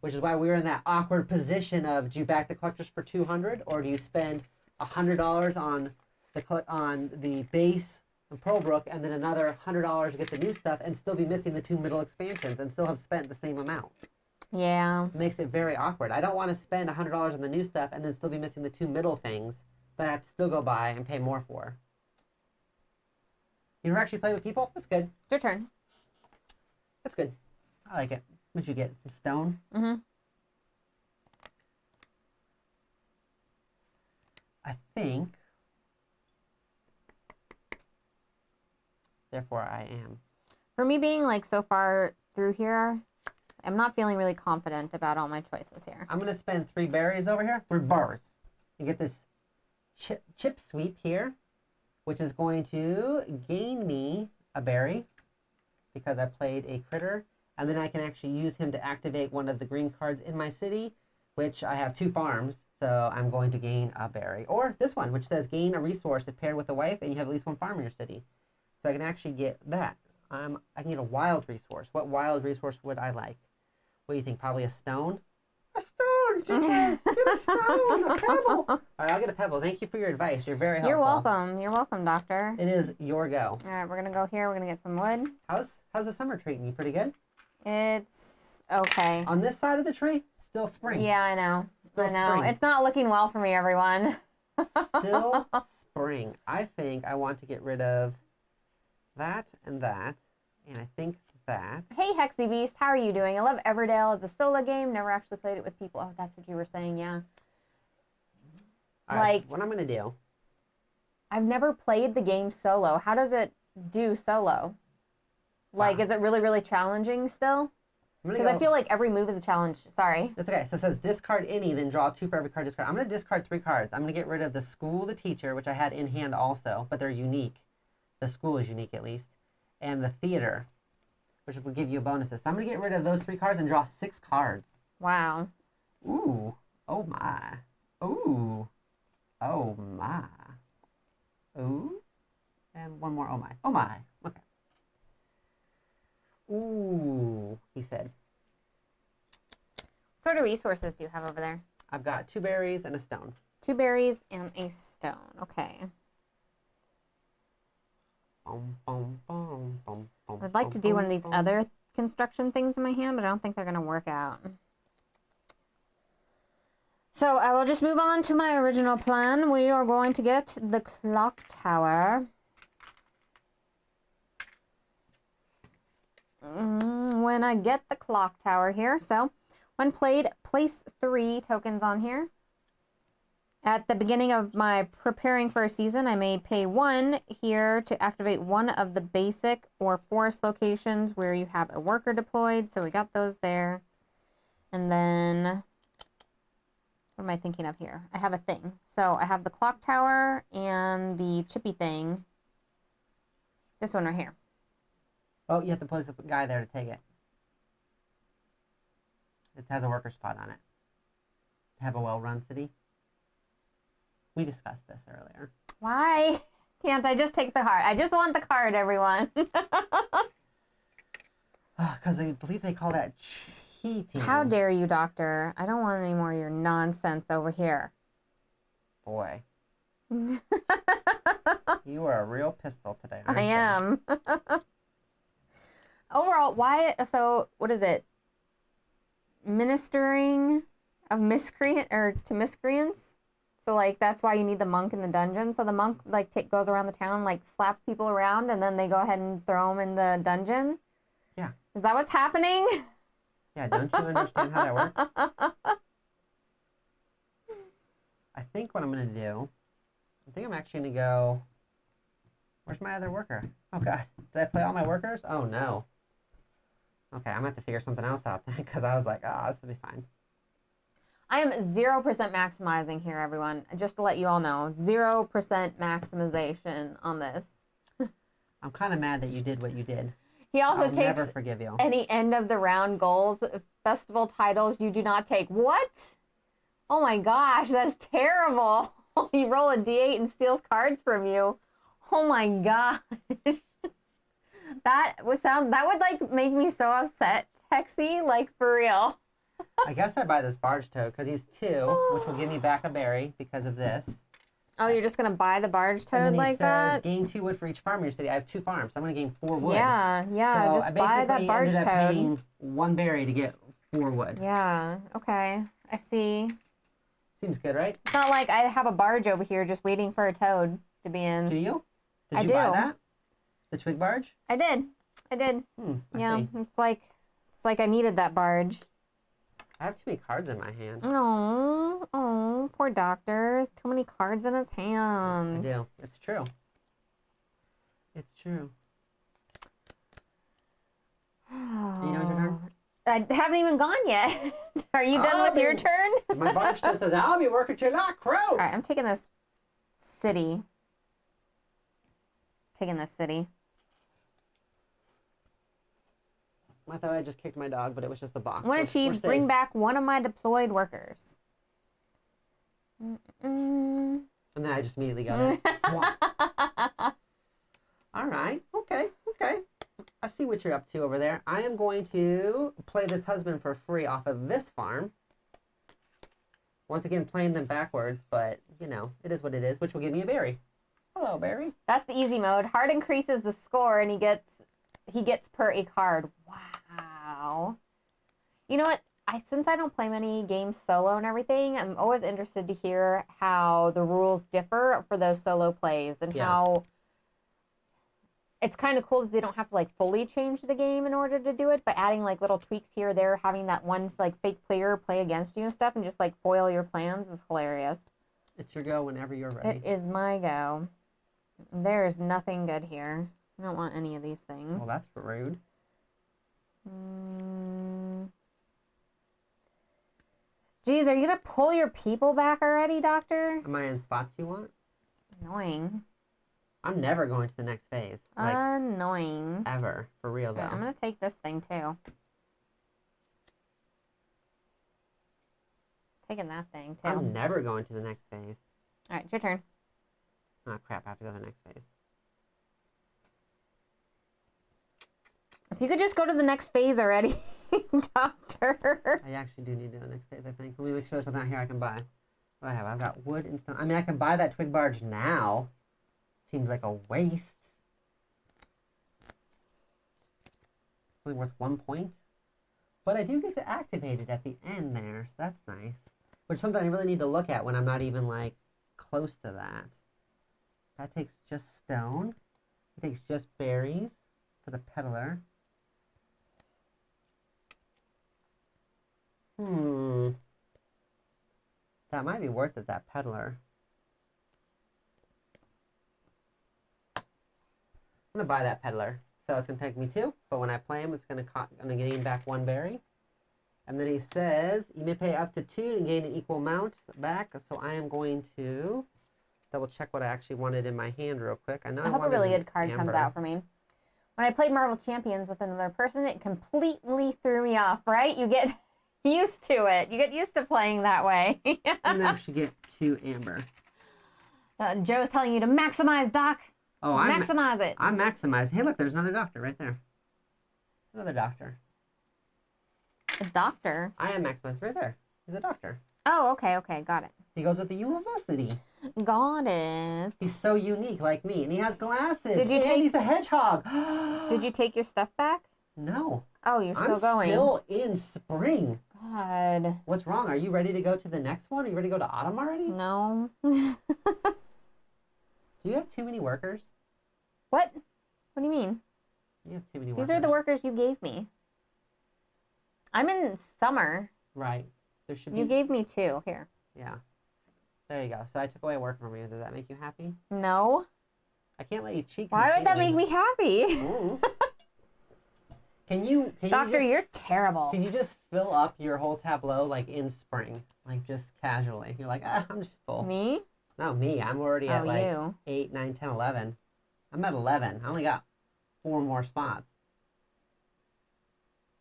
which is why we were in that awkward position of, do you back the Collectors for $200, or do you spend $100 on the base and Pearlbrook, and then another $100 to get the new stuff, and still be missing the 2 middle expansions, and still have spent the same amount? Yeah. It makes it very awkward. I don't want to spend $100 on the new stuff and then still be missing the 2 middle things that I have to still go buy and pay more for. You ever actually play with people? That's good. It's your turn. That's good. I like it. What'd you get? Some stone? Mm-hmm. I think. Therefore, I am. For me being like so far through here, I'm not feeling really confident about all my choices here. I'm going to spend 3 berries over here. 3 bars. And get this chip sweep here, which is going to gain me a berry because I played a critter. And then I can actually use him to activate one of the green cards in my city, which I have 2 farms. So I'm going to gain a berry. Or this one, which says gain a resource if paired with a wife and you have at least 1 farm in your city. So I can actually get that. I can get a wild resource. What wild resource would I like? What do you think? Probably a stone? A stone! It just says, get a stone! A pebble! All right, I'll get a pebble. Thank you for your advice. You're very helpful. You're welcome. You're welcome, Doctor. It is your go. All right, we're going to go here. We're going to get some wood. How's the summer treating you? Pretty good? It's okay. On this side of the tree, still spring. Yeah, I know. Still I know. spring. It's not looking well for me, everyone. Still spring. I think I want to get rid of that, and I think that. Hey, Hexy Beast, how are you doing? I love Everdell as a solo game. Never actually played it with people. Oh, that's what you were saying, yeah. All right, so what I'm going to do. I've never played the game solo. How does it do solo? Like, is it really, really challenging still? Because I feel like every move is a challenge. Sorry. That's okay. So it says discard any, then draw 2 for every card discard. I'm going to discard 3 cards. I'm going to get rid of the school, the teacher, which I had in hand also, but they're unique. The school is unique at least. And the theater, which will give you bonuses. So I'm going to get rid of those 3 cards and draw 6 cards. Wow. Ooh. Oh my. Ooh. Oh my. Ooh. And one more. Oh my. Oh my. Okay. Ooh, he said. What sort of resources do you have over there? I've got 2 berries and a stone. 2 berries and a stone. Okay. I'd like to do one of these other construction things in my hand, but I don't think they're going to work out. So I will just move on to my original plan. We are going to get the clock tower. When I get the clock tower here, so when played, place 3 tokens on here. At the beginning of my preparing for a season, I may pay 1 here to activate one of the basic or forest locations where you have a worker deployed. So we got those there. And then, what am I thinking of here? I have a thing. So I have the clock tower and the chippy thing. This one right here. Oh, you have to place a guy there to take it. It has a worker spot on it. Have a well-run city. We discussed this earlier. Why can't I just take the card? I just want the card, everyone. Because I believe they call that cheating. How dare you, Doctor? I don't want any more of your nonsense over here. Boy. You are a real pistol today, aren't I you? am. Overall, why? So, what is it? Ministering of miscreant or to miscreants? So, like, that's why you need the monk in the dungeon. So the monk, like, goes around the town, like, slaps people around, and then they go ahead and throw them in the dungeon? Yeah. Is that what's happening? Yeah, don't you understand how that works? I think what I'm going to do, I think I'm actually going to go, where's my other worker? Oh, God. Did I play all my workers? Oh, no. Okay, I'm going to have to figure something else out then, because I was like, this will be fine. I am 0% maximizing here, everyone. Just to let you all know, 0% maximization on this. I'm kind of mad that you did what you did. He also I'll takes never forgive you. any end of the round goals, festival titles you do not take. What? Oh my gosh, that's terrible. You roll a D8 and steals cards from you. Oh my gosh. That would like make me so upset, Hexy, like for real. I guess I buy this barge toad because he's 2, which will give me back a berry because of this. Oh, you're just going to buy the barge toad like that? And then he says, gain 2 wood for each farm in your city. I have 2 farms, so I'm going to gain 4 wood. Yeah, so just buy that barge I ended up toad. paying 1 berry to get 4 wood. Yeah, okay. I see. Seems good, right? It's not like I have a barge over here just waiting for a toad to be in. Do you? Did I you do. buy that? The twig barge? I did. I see. It's like I needed that barge. I have too many cards in my hand. Oh, poor doctor. Too many cards in his I hands. do. It's true. It's true. You know it's your turn? I haven't even gone yet. Are you done with your turn? My barge still says, I'll be working till I crow. All right, I'm taking this city. I thought I just kicked my dog, but it was just the box. One achieved, bring back one of my deployed workers. And then I just immediately got it. All right. Okay. I see what you're up to over there. I am going to play this husband for free off of this farm. Once again, playing them backwards, but, you know, it is what it is, which will give me a berry. Hello, berry. That's the easy mode. Hard increases the score, and he gets per a card. Wow. You know what? Since I don't play many games solo and everything, I'm always interested to hear how the rules differ for those solo plays and how it's kind of cool that they don't have to like fully change the game in order to do it, but adding like little tweaks here or there, having that one like fake player play against you and stuff and just like foil your plans is hilarious. It's your go whenever you're ready. It is my go. There's nothing good here. I don't want any of these things. Well, that's rude. Geez, are you gonna pull your people back already, Doctor? Am I in spots you want? Annoying. I'm never going to the next phase. Like, annoying. ever. For real, though. Okay, I'm gonna take this thing, too. Taking that thing, too. I'm never going to the next phase. All right, it's your turn. Oh, crap. I have to go to the next phase. If you could just go to the next phase already, Doctor. I actually do need to go to the next phase, I think. Let me make sure there's something out here I can buy. What do I have? I've got wood and stone. I mean, I can buy that twig barge now. Seems like a waste. It's only worth 1 point. But I do get to activate it at the end there, so that's nice. Which is something I really need to look at when I'm not even, like, close to that. That takes just stone. It takes just berries for the peddler. That might be worth it, that peddler. I'm going to buy that peddler. So it's going to take me 2, but when I play him, it's going to gain back 1 berry. And then he says, you may pay up to 2 and gain an equal amount back. So I am going to double check what I actually wanted in my hand real quick. I hope a really good card comes out for me. When I played Marvel Champions with another person, it completely threw me off, right? You get used to it. You get used to playing that way. And actually get 2 amber. Joe's telling you to maximize, Doc. Oh, maximize it. I'm maximized. Hey, look, there's another doctor right there. It's another doctor. A doctor? I am maximized right there. He's a doctor. Oh, okay, got it. He goes with the university. Got it. He's so unique like me, and he has glasses. Did you he's the hedgehog. Did you take your stuff back? No. Oh, you're still going. I'm still in spring. God. What's wrong? Are you ready to go to the next one? Are you ready to go to autumn already? No. Do you have too many workers? What? What do you mean? You have too many workers. These are the workers you gave me. I'm in summer. Right. There should be. You gave me 2. Here. Yeah. There you go. So I took away work from you. Does that make you happy? No. I can't let you cheat. Why would that make me happy? Can you Doctor, you're terrible. Can you just fill up your whole tableau like in spring? Like just casually. You're like, I'm just full. Me? No, me. I'm already at like you. 8, 9, 10, 11. I'm at 11. I only got 4 more spots.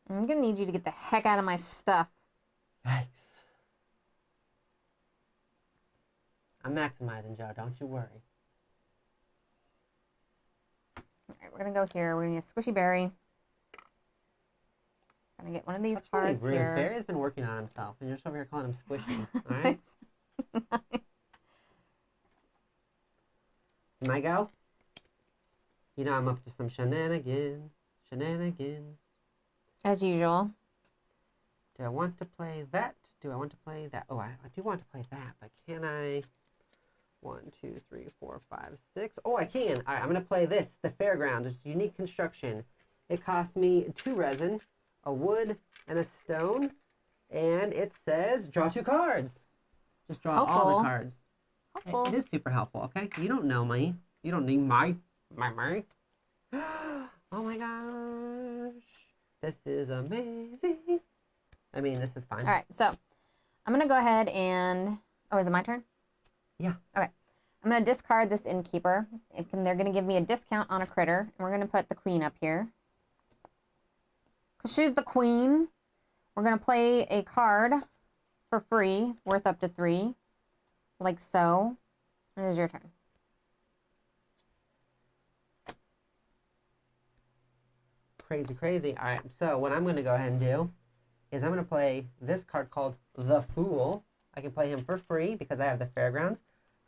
I'm going to need you to get the heck out of my stuff. Yikes. I'm maximizing, Joe. Don't you worry. All right, we're going to go here. We're going to get a squishy berry. Going to get one of these cards really rude. here. Barry's been working on himself, and you're just over here calling him squishy. All right? It's my go? You know I'm up to some shenanigans. Shenanigans. As usual. Do I want to play that? Do I want to play that? Oh, I do want to play that, but can I? 1, 2, 3, 4, 5, 6. Oh, I can. All right, I'm going to play this, the Fairground. It's unique construction. It cost me 2 resin, a wood, and a stone. And it says, draw 2 cards. Just draw all the cards. Helpful. It is super helpful, okay? You don't know me. You don't need my money. Oh my gosh. This is amazing. I mean, this is fine. All right, so I'm going to go ahead and... Oh, is it my turn? Yeah. Okay. I'm going to discard this Innkeeper. They're going to give me a discount on a critter. And we're going to put the Queen up here. Because she's the Queen. We're going to play a card for free, worth up to 3. Like so. And it is your turn. Crazy, crazy. All right, so what I'm going to go ahead and do is I'm going to play this card called The Fool. I can play him for free because I have the Fairgrounds.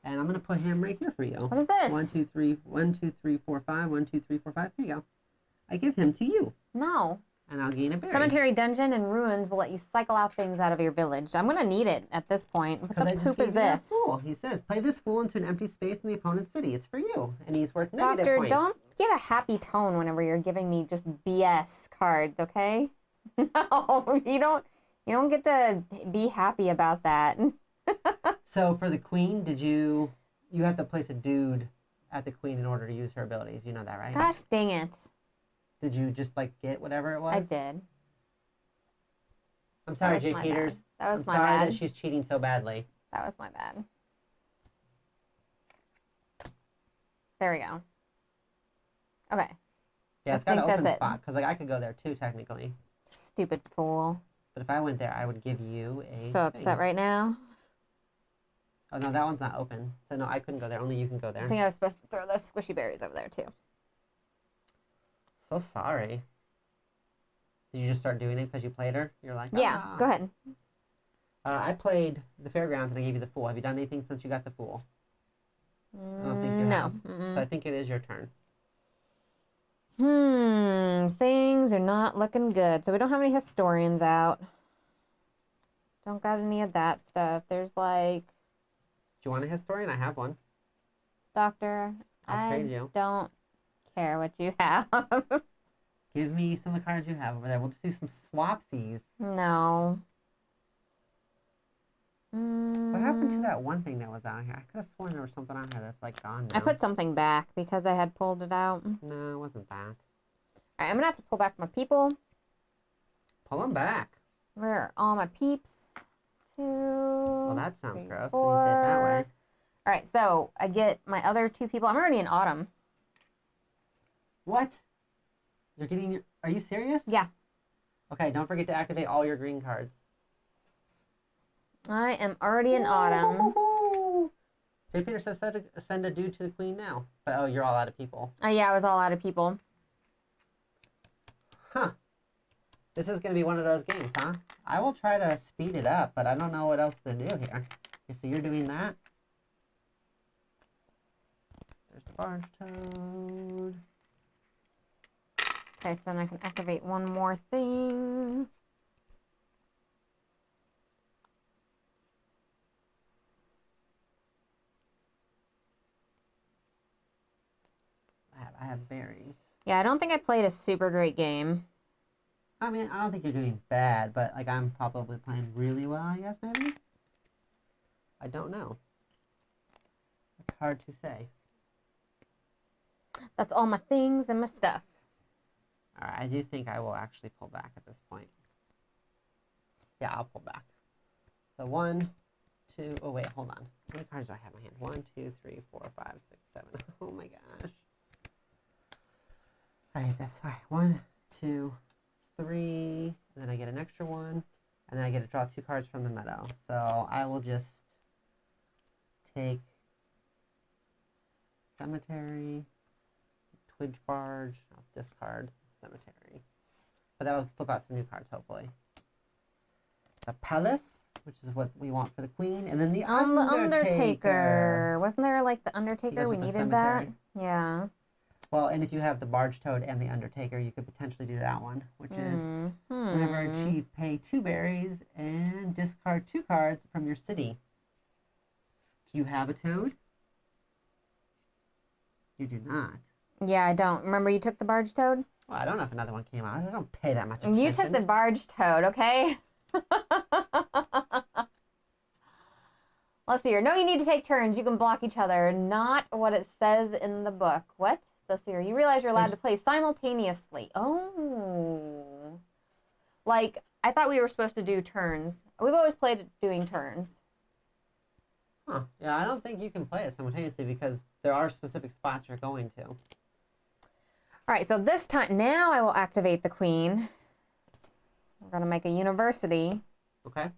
And I'm going to put him right here for you. What is this? 1, 2, 3, 1, 2, 3, 4, 5. 1, 2, 3, 4, 5. Here you go. I give him to you. No. And I'll gain a berry. Cemetery, dungeon, and ruins will let you cycle out things out of your village. I'm going to need it at this point. What the poop is this? Fool. He says, play this fool into an empty space in the opponent's city. It's for you. And he's worth negative Doctor, points. don't get a happy tone whenever you're giving me just BS cards, okay? No, you don't get to be happy about that. So for the Queen, you have to place a dude at the Queen in order to use her abilities. You know that, right? Gosh dang it. Did you just like get whatever it was? I did. I'm sorry, That was Jay my Peters. bad. That was I'm my sorry bad. that she's cheating so badly. That was my bad. There we go. Okay. Yeah, it's I got an think open that's it. spot because like I could go there too technically. Stupid fool. But if I went there, I would give you a. So upset right now. Oh no, that one's not open. So no, I couldn't go there. Only you can go there. I think I was supposed to throw those squishy berries over there too. So sorry. Did you just start doing it because you played her? You're like, Yeah, ah. go ahead. I played the Fairgrounds and I gave you the Fool. Have you done anything since you got the Fool? I don't think you No. have. So I think it is your turn. Things are not looking good. So we don't have any historians out. Don't got any of that stuff. There's like... Do you want a historian? I have one. Doctor, I'll trade you. don't care what you have. Give me some of the cards you have over there. We'll just do some swapsies. No. What happened to that one thing that was out here? I could have sworn there was something on here that's like gone now. I put something back because I had pulled it out. No, it wasn't that. All right, I'm going to have to pull back my people. Pull them back. Where are all my peeps? 2. Well, that sounds 3, gross 4. when you say it that way. All right, so I get my other 2 people. I'm already in autumn. What? You're getting your... Are you serious? Yeah. Okay, don't forget to activate all your green cards. I am already in autumn. Jay Peter says send a dude to the Queen now. But oh, you're all out of people. Oh, yeah, I was all out of people. Huh. This is going to be one of those games, huh? I will try to speed it up, but I don't know what else to do here. Okay, so you're doing that. There's the barge toad. Okay, so then I can activate one more thing. I have berries. Yeah, I don't think I played a super great game. I mean, I don't think you're doing bad, but like I'm probably playing really well, I guess, maybe? I don't know. It's hard to say. That's all my things and my stuff. All right, I do think I will actually pull back at this point. Yeah, I'll pull back. So 1, 2, oh wait, hold on. How many cards do I have in my hand? 1, 2, 3, 4, 5, 6, 7. Oh my gosh. I hate this. All right, 1, 2, 3, and then I get an extra one, and then I get to draw 2 cards from the meadow. So I will just take Cemetery, Twitch Barge, I'll discard Cemetery. But that'll flip out some new cards, hopefully. The Palace, which is what we want for the Queen, and then the Undertaker. Wasn't there like the Undertaker? We with the needed that. cemetery. Yeah. Well, and if you have the Barge Toad and the Undertaker, you could potentially do that one, which is whenever achieve, pay 2 berries and discard 2 cards from your city. Do you have a Toad? You do not. Yeah, I don't. Remember you took the Barge Toad? Well, I don't know if another one came out. I don't pay that much attention. You took the Barge Toad, okay? Let's see here. No, you need to take turns. You can block each other. Not what it says in the book. What? Let's see here. You realize you're allowed to play simultaneously. Oh. Like, I thought we were supposed to do turns. We've always played doing turns. Huh. Yeah, I don't think you can play it simultaneously because there are specific spots you're going to. All right, so this time, now I will activate the queen. We're going to make a university. Okay.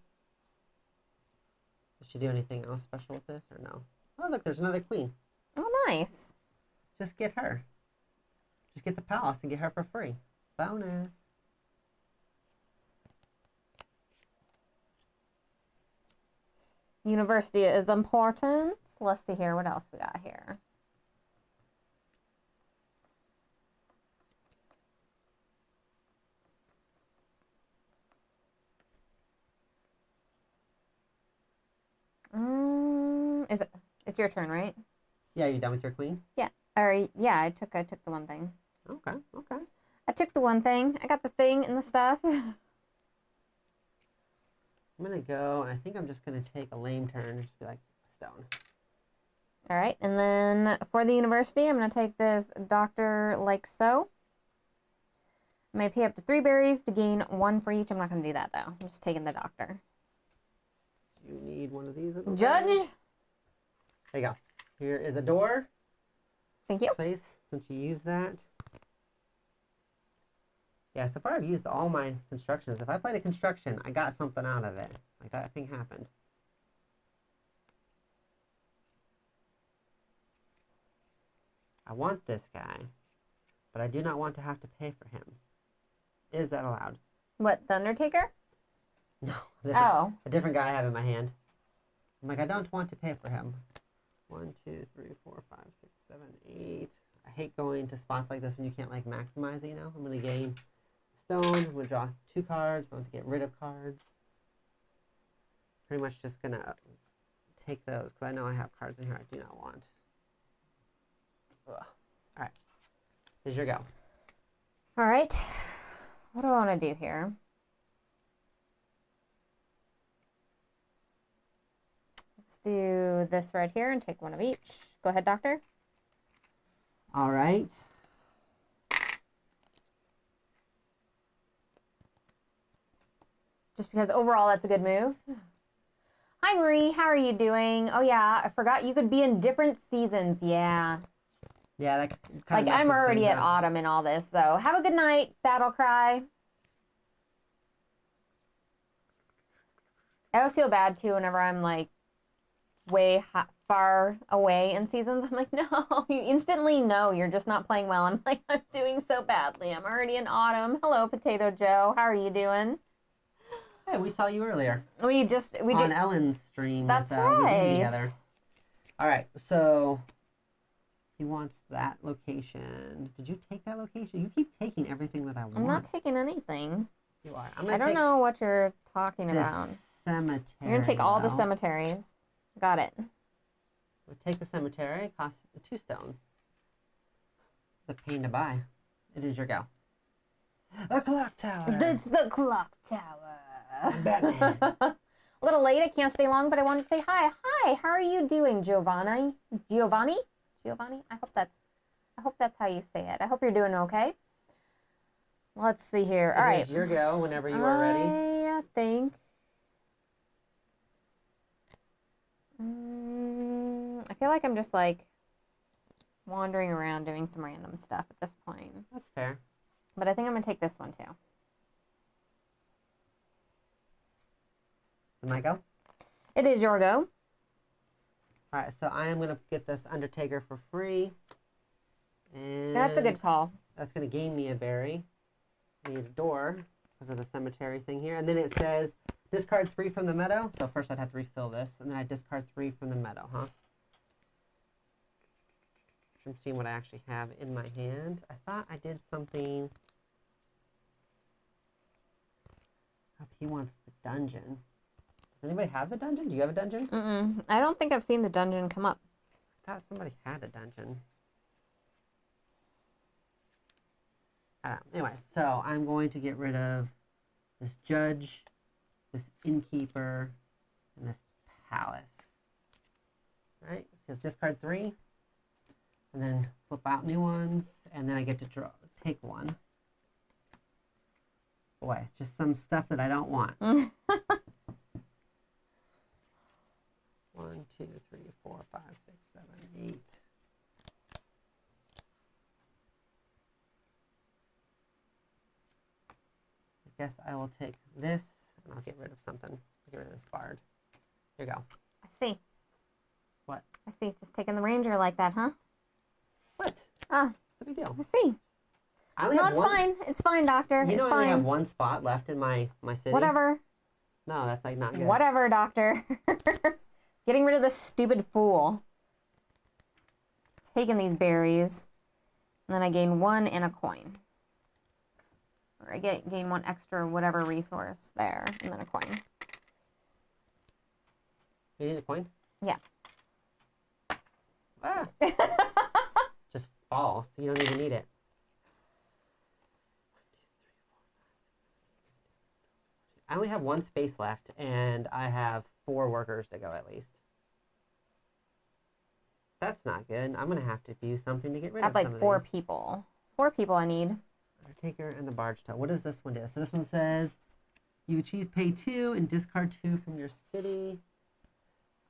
Does she do anything else special with this or no? Oh, look, there's another queen. Oh, nice. Just get her. Just get the palace and get her for free. Bonus. University is important. Let's see here. What else we got here? It's your turn, right? Yeah, you done with your queen? Yeah. Or yeah, I took the one thing. Okay, okay. I took the one thing. I got the thing and the stuff. I'm gonna go, and I think I'm just gonna take a lame turn, just be like stone. All right, and then for the university, I'm gonna take this doctor like so. I may pay up to 3 berries to gain 1 for each. I'm not gonna do that though. I'm just taking the doctor. You need one of these. Little Judge. guys. There you go. Here is a door. Thank you. Place since you used that. Yeah, so far I've used all my constructions. If I played a construction, I got something out of it. Like that thing happened. I want this guy, but I do not want to have to pay for him. Is that allowed? What, the Undertaker? No. Oh. A different guy I have in my hand. I'm like, I don't want to pay for him. 1, 2, 3, 4, 5, 6, 7, 8. I hate going to spots like this when you can't like maximize it, you know? I'm going to gain stone. I'm going to draw 2 cards. I'm going to get rid of cards. Pretty much just going to take those because I know I have cards in here I do not want. Ugh. All right. Here's your go. All right. What do I want to do here? Let's do this right here and take 1 of each. Go ahead, doctor. All right. Just because overall that's a good move. Hi, Marie. How are you doing? Oh, yeah. I forgot you could be in different seasons. Yeah. Yeah, that like, I'm already at autumn in all this, so have a good night, Battle Cry. I always feel bad, too, whenever I'm, like, far away in seasons. I'm like, no, you instantly know you're just not playing well. I'm like, I'm doing so badly. I'm already in autumn. Hello, Potato Joe. How are you doing? Hey, we saw you earlier. We just on Ellen's stream. That's with, right. Together. All right, so he wants that location. Did you take that location? You keep taking everything that I want. I'm not taking anything. You are. I don't know what you're talking about. Cemetery. You're gonna take all the cemeteries. Got it. We'll take the cemetery. It costs 2 stone. It's a pain to buy. It is your go. The clock tower. It's the clock tower. Batman. A little late. I can't stay long, but I wanted to say hi. Hi. How are you doing, Giovanni? Giovanni? I hope that's how you say it. I hope you're doing okay. Let's see here. All right. It is your go whenever you are ready. I think. I feel like I'm just like wandering around doing some random stuff at this point. That's fair. But I think I'm going to take this one too. Is it my go? It is your go. All right, so I am going to get this Undertaker for free. And That's a good call. That's going to gain me a berry. I need a door because of the cemetery thing here. And then it says discard 3 from the meadow. So first I'd have to refill this. And then I discard 3 from the meadow, huh? from seeing what I actually have in my hand. I thought I did something. Oh, he wants the dungeon. Does anybody have the dungeon? Do you have a dungeon? Mm-mm. I don't think I've seen the dungeon come up. I thought somebody had a dungeon. I don't know. Anyway, so I'm going to get rid of this judge, this innkeeper, and this palace. Right? Just discard 3, and then flip out new ones, and then I get to take one. Boy, just some stuff that I don't want. 1, 2, 3, 4, 5, 6, 7, 8. I guess I will take this, and I'll get rid of something. I'll get rid of this bard. Here you go. I see. What? I see. Just taking the ranger like that, huh? What? Ah. What's the big deal? I see. I only No, have it's one. fine. It's fine, doctor. You It's know I fine. only have one spot left in my city. Whatever. No, that's like not good. Whatever, doctor. Getting rid of this stupid fool. Taking these berries. And then I gain 1 and a coin. Or I gain 1 extra whatever resource there. And then a coin. You need a coin? Yeah. Ah. Just fall, so you don't even need it. I only have 1 space left, and I have 4 workers to go at least. That's not good. I'm going to have to do something to get rid I of have some like of 4 these. people. 4 people I need. Undertaker and the barge tow. What does this one do? So this one says, you achieve pay 2 and discard 2 from your city.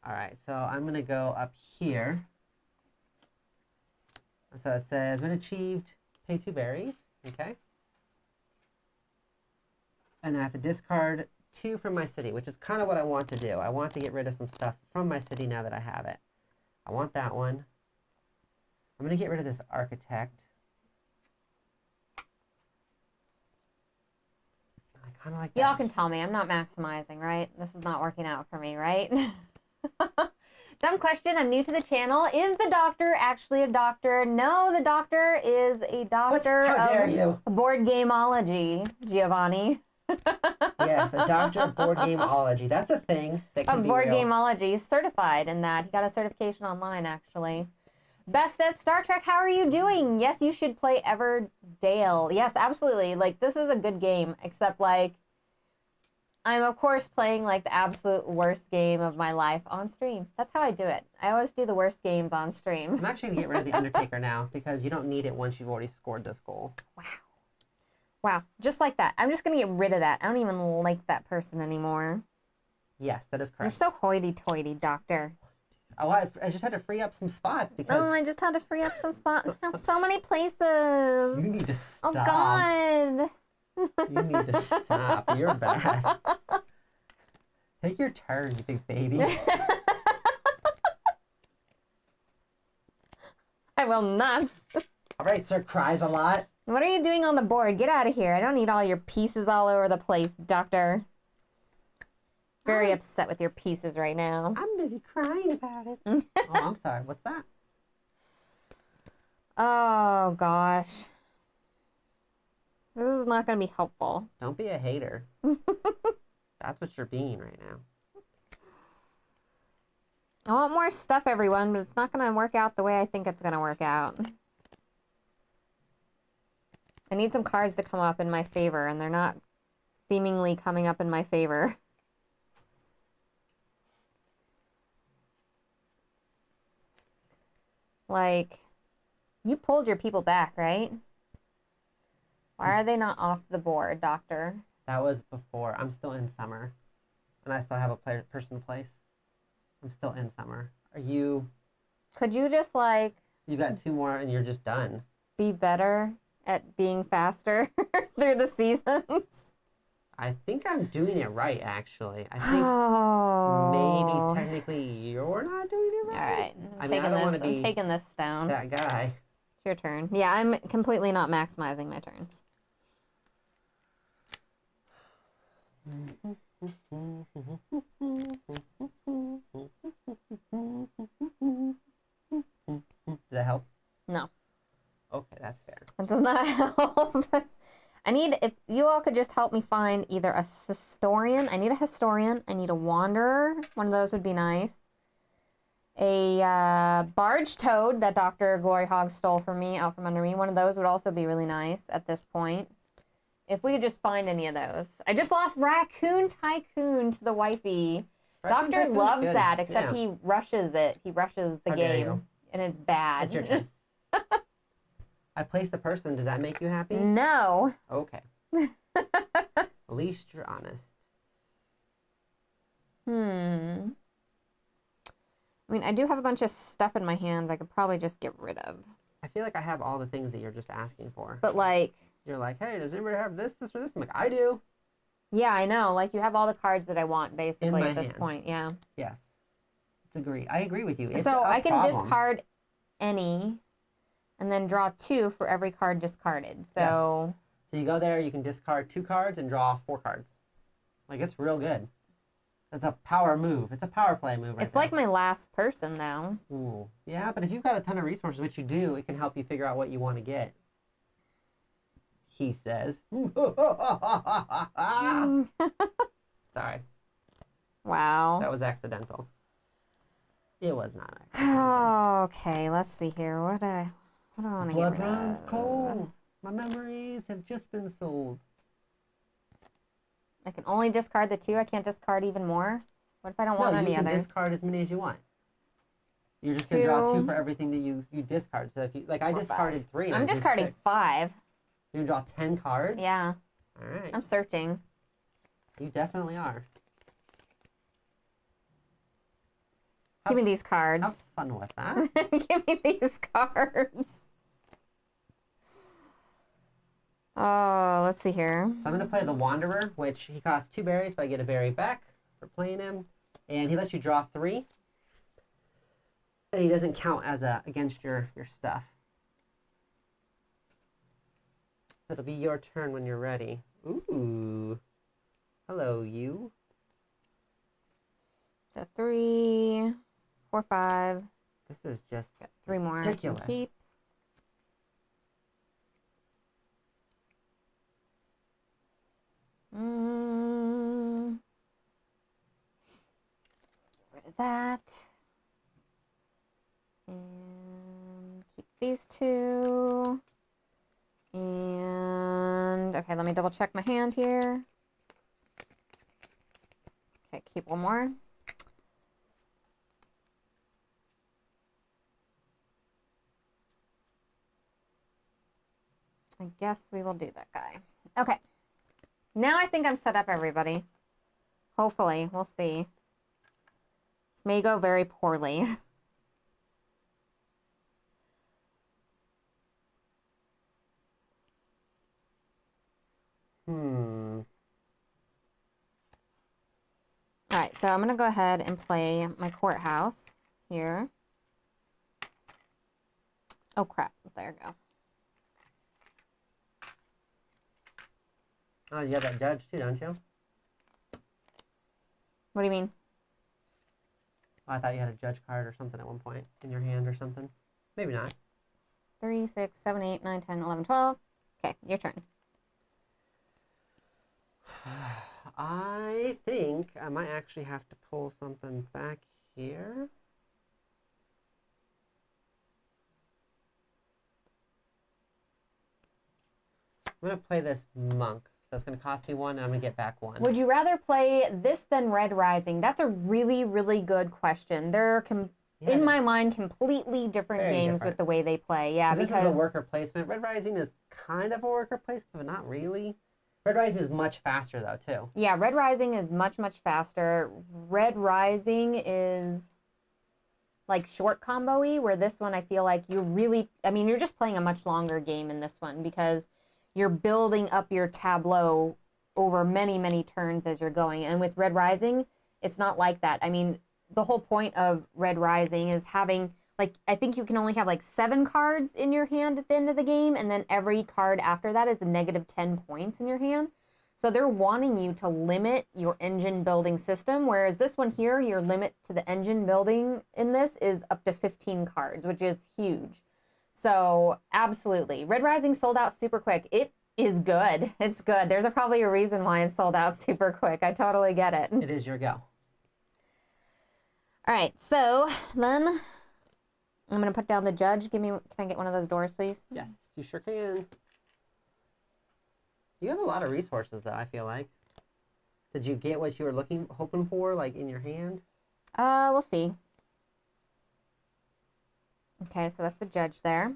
All right, so I'm going to go up here. So it says, when achieved, pay 2 berries. Okay. And then I have to discard 2 from my city, which is kind of what I want to do. I want to get rid of some stuff from my city now that I have it. I want that one. I'm going to get rid of this architect. I kind of like that. Y'all can tell me. I'm not maximizing, right? This is not working out for me, right? Dumb question. I'm new to the channel. Is the doctor actually a doctor? No, the doctor is a doctor How dare of you? board gameology, Giovanni. Yes, a doctor of board gameology. That's a thing that can Of be board real. gameology. He's certified in that. He got a certification online, actually. Best as Star Trek, how are you doing? Yes, you should play Everdell. Yes, absolutely. Like, this is a good game, except, like, I'm, of course, playing, like, the absolute worst game of my life on stream. That's how I do it. I always do the worst games on stream. I'm actually going to get rid of the Undertaker now because you don't need it once you've already scored this goal. Wow. Wow. Just like that. I'm just going to get rid of that. I don't even like that person anymore. Yes, that is You're correct. so hoity-toity, doctor. Oh, I just had to free up some spots because Oh, I just had to free up some spots. I have so many places. you need to Oh, stop. God. You need to stop. You're bad. Take your turn, you big baby. I will not. All right, sir cries a lot. What are you doing on the board? Get out of here. I don't need all your pieces all over the place, doctor. Very upset with your pieces right now. I'm busy crying about it. Oh, I'm sorry. What's that? Oh, gosh. This is not going to be helpful. Don't be a hater. That's what you're being right now. I want more stuff, everyone, but it's not going to work out the way I think it's going to work out. I need some cards to come up in my favor, and they're not seemingly coming up in my favor. Like, you pulled your people back, right? Why are they not off the board, doctor? That was before. I'm still in summer. And I still have a person to place. I'm still in summer. Are you... Could you just, like... You got 2 more and you're just done. Be better at being faster through the seasons? I think I'm doing it right, actually. I think Oh. maybe technically you're not doing it right. All right. I mean, I don't want to I'm be taking this down. that guy. It's your turn. Yeah, I'm completely not maximizing my turns. Does that help? No. Okay, that's fair. That does not help. if you all could just help me find either a historian. I need a historian. I need a wanderer. One of those would be nice. A barge toad that Dr. GloryHogg stole from me, out from under me. One of those would also be really nice at this point. If we could just find any of those. I just lost Raccoon Tycoon to the wifey. Raccoon Doctor Tycoon's loves good. that, except Yeah. he rushes it. He rushes the How dare game. you. And it's bad. It's your turn. I placed the person. Does that make you happy? No. Okay. At least you're honest. I mean, I do have a bunch of stuff in my hands I could probably just get rid of. I feel like I have all the things that you're just asking for. But like... You're like, hey, does anybody have this, this, or this? I'm like, I do. Yeah, I know. Like, you have all the cards that I want, basically, my at this hand. point. Yeah. Yes. I agree with you. It's So a I can problem. discard any and then draw 2 for every card discarded. So... Yes. So you go there, you can discard 2 cards and draw 4 cards. Like, it's real good. It's a power move. It's a power play move. It's like my last person, though. Ooh. Yeah, but if you've got a ton of resources, which you do, it can help you figure out what you want to get. He says. Sorry. Wow. That was accidental. It was not accidental. Okay, let's see here. What do I want to get Blood rid runs of? cold. My memories have just been sold. I can only discard the 2. I can't discard even more. What if I don't want No, any you can others? discard as many as you want. You're just gonna draw 2 2, for everything that you discard. So if you I 4, discarded 5. 3. And I'm I drew discarding 6. 5. You're gonna draw 10 cards. Yeah. All right. I'm searching. You definitely are. Give me these cards. Have fun with that. Give me these cards. Oh, let's see here. So I'm going to play the Wanderer, which he costs 2 berries, but I get a berry back for playing him. And he lets you draw 3. And he doesn't count as against your stuff. It'll be your turn when you're ready. Ooh. Hello, you. So 3, 4, 5. This is just Got 3 more. I can ridiculous. keep. Get rid of that. And keep these 2. And, okay, let me double check my hand here. Okay, keep 1 more. I guess we will do that guy. Okay. Now I think I'm set up, everybody. Hopefully. We'll see. This may go very poorly. Alright, so I'm going to go ahead and play my courthouse here. Oh, crap. There we go. Oh, you have that judge too, don't you? What do you mean? Oh, I thought you had a judge card or something at one point in your hand or something. Maybe not. 3, 6, 7, 8, 9, 10, 11, 12. Okay, your turn. I think I might actually have to pull something back here. I'm going to play this monk. So it's going to cost me 1, and I'm going to get back 1. Would you rather play this than Red Rising? That's a really, really good question. They're, in my mind, completely different Very games different. with the way they play. Yeah, This because is a worker placement. Red Rising is kind of a worker placement, but not really. Red Rising is much faster, though, too. yeah, Red Rising is much, much faster. Red Rising is like short combo-y, where this one I feel like you're really, I mean, you're just playing a much longer game in this one because you're building up your tableau over many, many turns as you're going. And with Red Rising, it's not like that. I mean, the whole point of Red Rising is having, like, I think you can only have like 7 cards in your hand at the end of the game, and then every card after that is a negative 10 points in your hand. So they're wanting you to limit your engine building system, whereas this one here, your limit to the engine building in this is up to 15 cards, which is huge. So absolutely. Red Rising sold out super quick. It is good. It's good. There's probably a reason why it sold out super quick. I totally get it. It is your go. All right, so then I'm going to put down the judge. Can I get one of those doors, please? Yes, you sure can. You have a lot of resources, though, I feel like. Did you get what you were hoping for, like, in your hand? We'll see. Okay, so that's the judge there.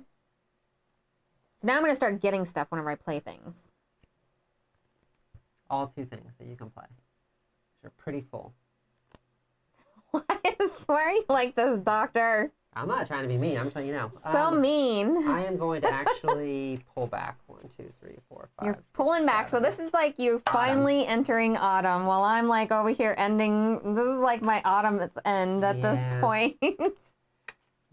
So now I'm going to start getting stuff whenever I play things. All 2 things that you can play. You're pretty full. Why are you like this, doctor? I'm not trying to be mean. I'm telling you now. So mean. I am going to actually pull back 1, 2, 3, 4, 5. You're pulling back. So this is like you finally entering autumn while I'm like over here ending. This is like my autumn's end at this point.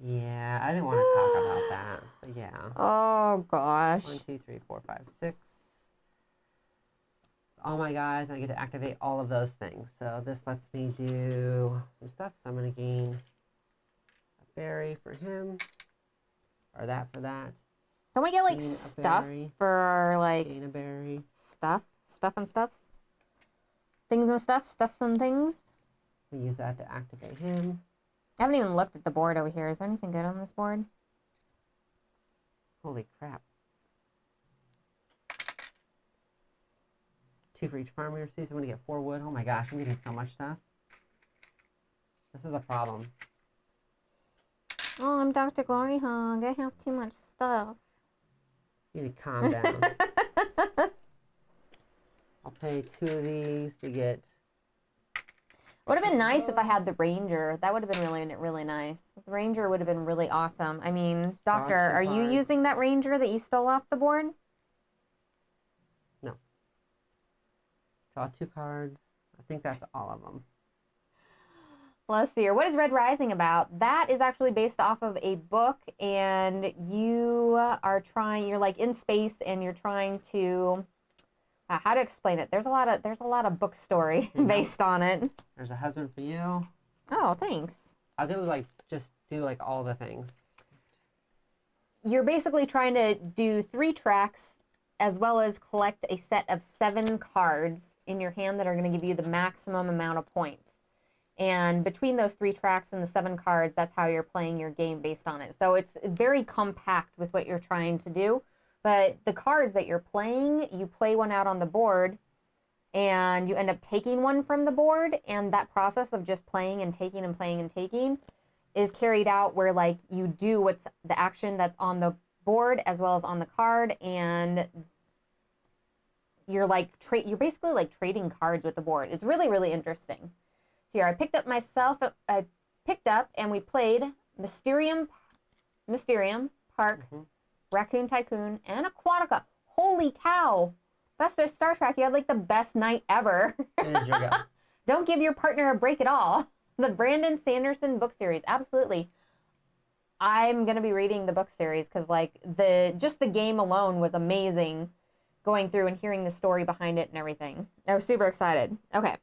Yeah, I didn't want to talk about that. But yeah. Oh, gosh. 1, 2, 3, 4, 5, 6. Oh my guys, I get to activate all of those things. So this lets me do some stuff. So I'm going to gain a berry for him. Or that for that. Don't we get like stuff for like... Gain a berry. Stuff and stuffs? Things and stuffs and things? We use that to activate him. I haven't even looked at the board over here. Is there anything good on this board? Holy crap. 2 for each farm we receive. So I'm going to get 4 wood. Oh my gosh, I'm getting so much stuff. This is a problem. Oh, I'm Dr. GloryHogg. I have too much stuff. You need to calm down. I'll pay 2 of these to get... It would have been nice if I had the Ranger. That would have been really, really nice. The Ranger would have been really awesome. I mean, Doctor, are you using that Ranger that you stole off the board? No. Draw 2 cards. I think that's all of them. Let's see here. What is Red Rising about? That is actually based off of a book, and you're like in space, and you're trying to... how to explain it? There's a lot of book story based on it. There's a husband for you. Oh, thanks. I was able to like just do like all the things. You're basically trying to do 3 tracks as well as collect a set of 7 cards in your hand that are going to give you the maximum amount of points. And between those 3 tracks and the 7 cards, that's how you're playing your game based on it. So it's very compact with what you're trying to do. But the cards that you're playing, you play one out on the board, and you end up taking one from the board, and that process of just playing and taking and playing and taking is carried out where, like, you do what's the action that's on the board as well as on the card, and you're like you're basically like trading cards with the board. It's really, really interesting. So here, I picked up and we played Mysterium Park, Raccoon Tycoon, and Aquatica. Holy cow! Best of Star Trek, you had like the best night ever. It is your go. Don't give your partner a break at all. The Brandon Sanderson book series, absolutely. I'm gonna be reading the book series because like just the game alone was amazing, going through and hearing the story behind it and everything. I was super excited. Okay.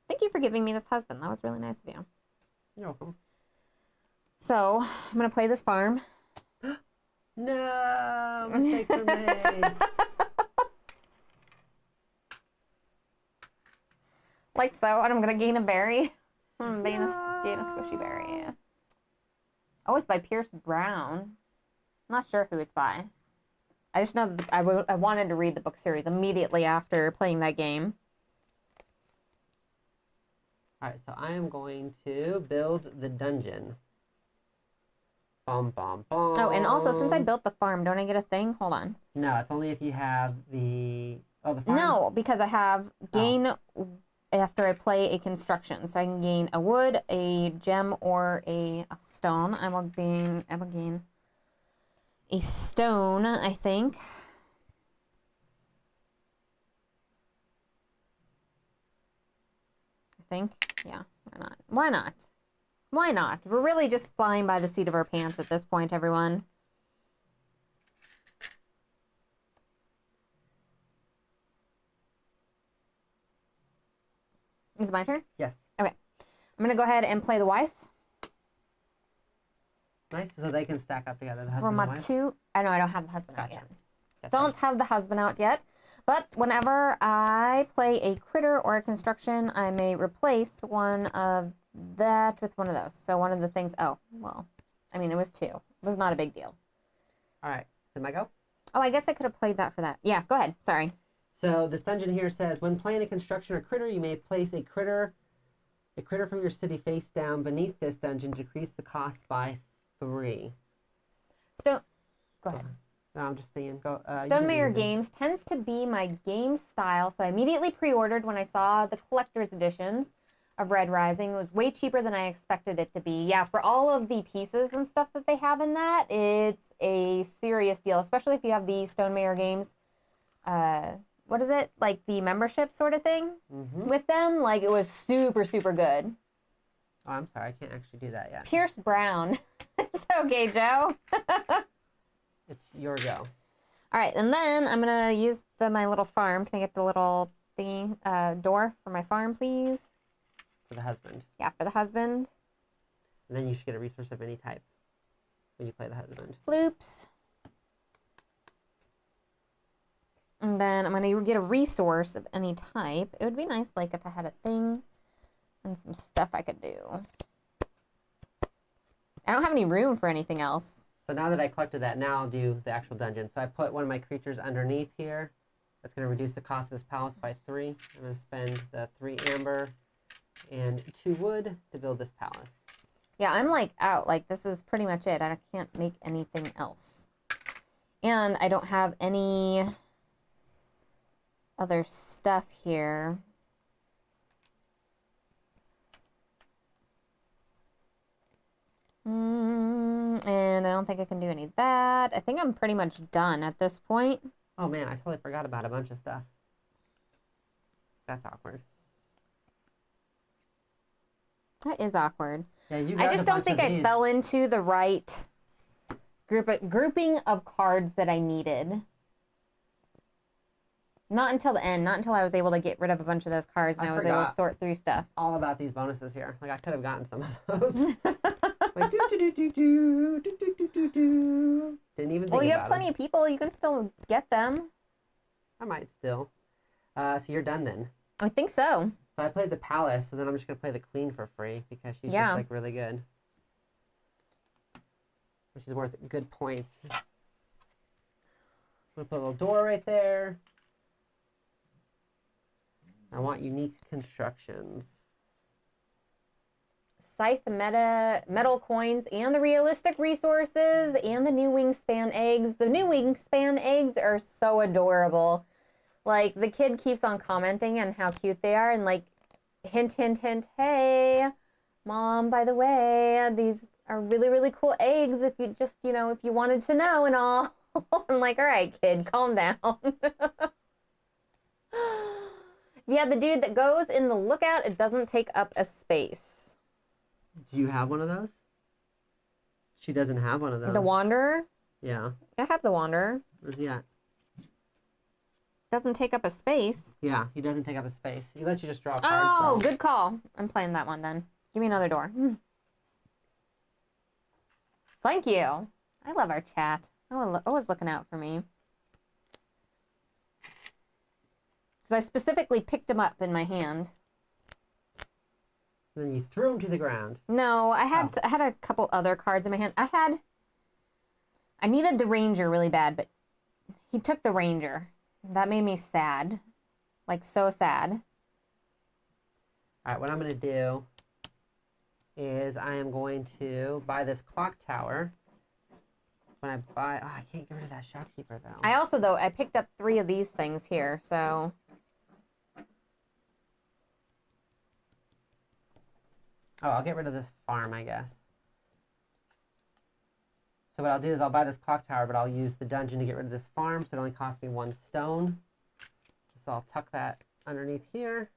Thank you for giving me this husband. That was really nice of you. You're welcome. So I'm gonna play this farm. No, mistakes were made. Like so, and I'm gonna gain a berry. Gain a squishy berry. Oh, it's by Pierce Brown. I'm not sure who it's by. I just know that I wanted to read the book series immediately after playing that game. All right, so I am going to build the dungeon. Bum, bum, bum. Oh, and also, since I built the farm, don't I get a thing? Hold on. No, it's only if you have the farm? No, because I have gain after I play a construction. So I can gain a wood, a gem, or a stone. I will gain a stone, I think. Yeah, why not? Why not? Why not? We're really just flying by the seat of our pants at this point, everyone. Is it my turn? Yes. Okay. I'm going to go ahead and play the wife. Nice, so they can stack up together. The For husband my and wife. 2. I know I don't have the husband out Gotcha. yet. Gotcha. Don't have the husband out yet. But whenever I play a critter or a construction, I may replace one of that with one of those. So one of the things, oh, well, I mean, it was 2. It was not a big deal. All right, so my go? Oh, I guess I could have played that for that. Yeah, go ahead. Sorry. So this dungeon here says, when playing a construction or critter, you may place a critter from your city face down beneath this dungeon, decrease the cost by 3. So, go ahead. No, I'm just saying. Go. Stone Mayor Games tends to be my game style, so I immediately pre-ordered when I saw the collector's editions of Red Rising. It was way cheaper than I expected it to be. Yeah, for all of the pieces and stuff that they have in that, it's a serious deal, especially if you have the Stone Mayor Games, what is it? Like the membership sort of thing with them. Like, it was super, super good. Oh, I'm sorry. I can't actually do that yet. Pierce Brown. It's okay, Joe. It's your go. All right, and then I'm going to use my little farm. Can I get the little thingy, door for my farm, please? For the husband. Yeah, for the husband. And then you should get a resource of any type when you play the husband. Bloops. And then I'm going to get a resource of any type. It would be nice, like, if I had a thing and some stuff I could do. I don't have any room for anything else. So now that I collected that, now I'll do the actual dungeon. So I put one of my creatures underneath here. That's going to reduce the cost of this palace by 3. I'm going to spend the 3 amber and 2 wood to build this palace. Yeah, I'm like out. Like, this is pretty much it. I can't make anything else. And I don't have any other stuff here. And I don't think I can do any of that. I think I'm pretty much done at this point. Oh man, I totally forgot about a bunch of stuff. That's awkward. That is awkward. Yeah, you I just don't think I fell into the right grouping of cards that I needed. Not until the end. Not until I was able to get rid of a bunch of those cards and I was able to sort through stuff. All about these bonuses here. Like, I could have gotten some of those. Like, do. Didn't even think Well, you have about plenty of people. You can still get them. I might still. So you're done then. I think so. So I played the palace, and then I'm just going to play the queen for free because she's just, like, really good. She's worth good points. I'm going to put a little door right there. I want unique constructions. Scythe, metal coins, and the realistic resources, and the new wingspan eggs. The new wingspan eggs are so adorable. Like, the kid keeps on commenting on how cute they are, and like, hint, hint, hint, hey, Mom, by the way, these are really, really cool eggs if you just, if you wanted to know and all. I'm like, all right, kid, calm down. Yeah, the dude that goes in the lookout, it doesn't take up a space. Do you have one of those? She doesn't have one of those. The Wanderer? Yeah. I have the Wanderer. Where's he at? Doesn't take up a space. Yeah, he doesn't take up a space. He lets you just draw cards. Oh, though. good call. I'm playing that one then. Give me another door. Thank you. I love our chat. Always looking out for me. Because I specifically picked him up in my hand. And then you threw him to the ground. No, I had a couple other cards in my hand. I needed the Ranger really bad, but he took the Ranger. That made me sad. Like, so sad. All right, what I'm going to do is I am going to buy this clock tower. When I buy... Oh, I can't get rid of that shopkeeper, though. I also, though, I picked up 3 of these things here, so... Oh, I'll get rid of this farm, I guess. So what I'll do is I'll buy this clock tower, but I'll use the dungeon to get rid of this farm, so it only costs me 1 stone. So I'll tuck that underneath here.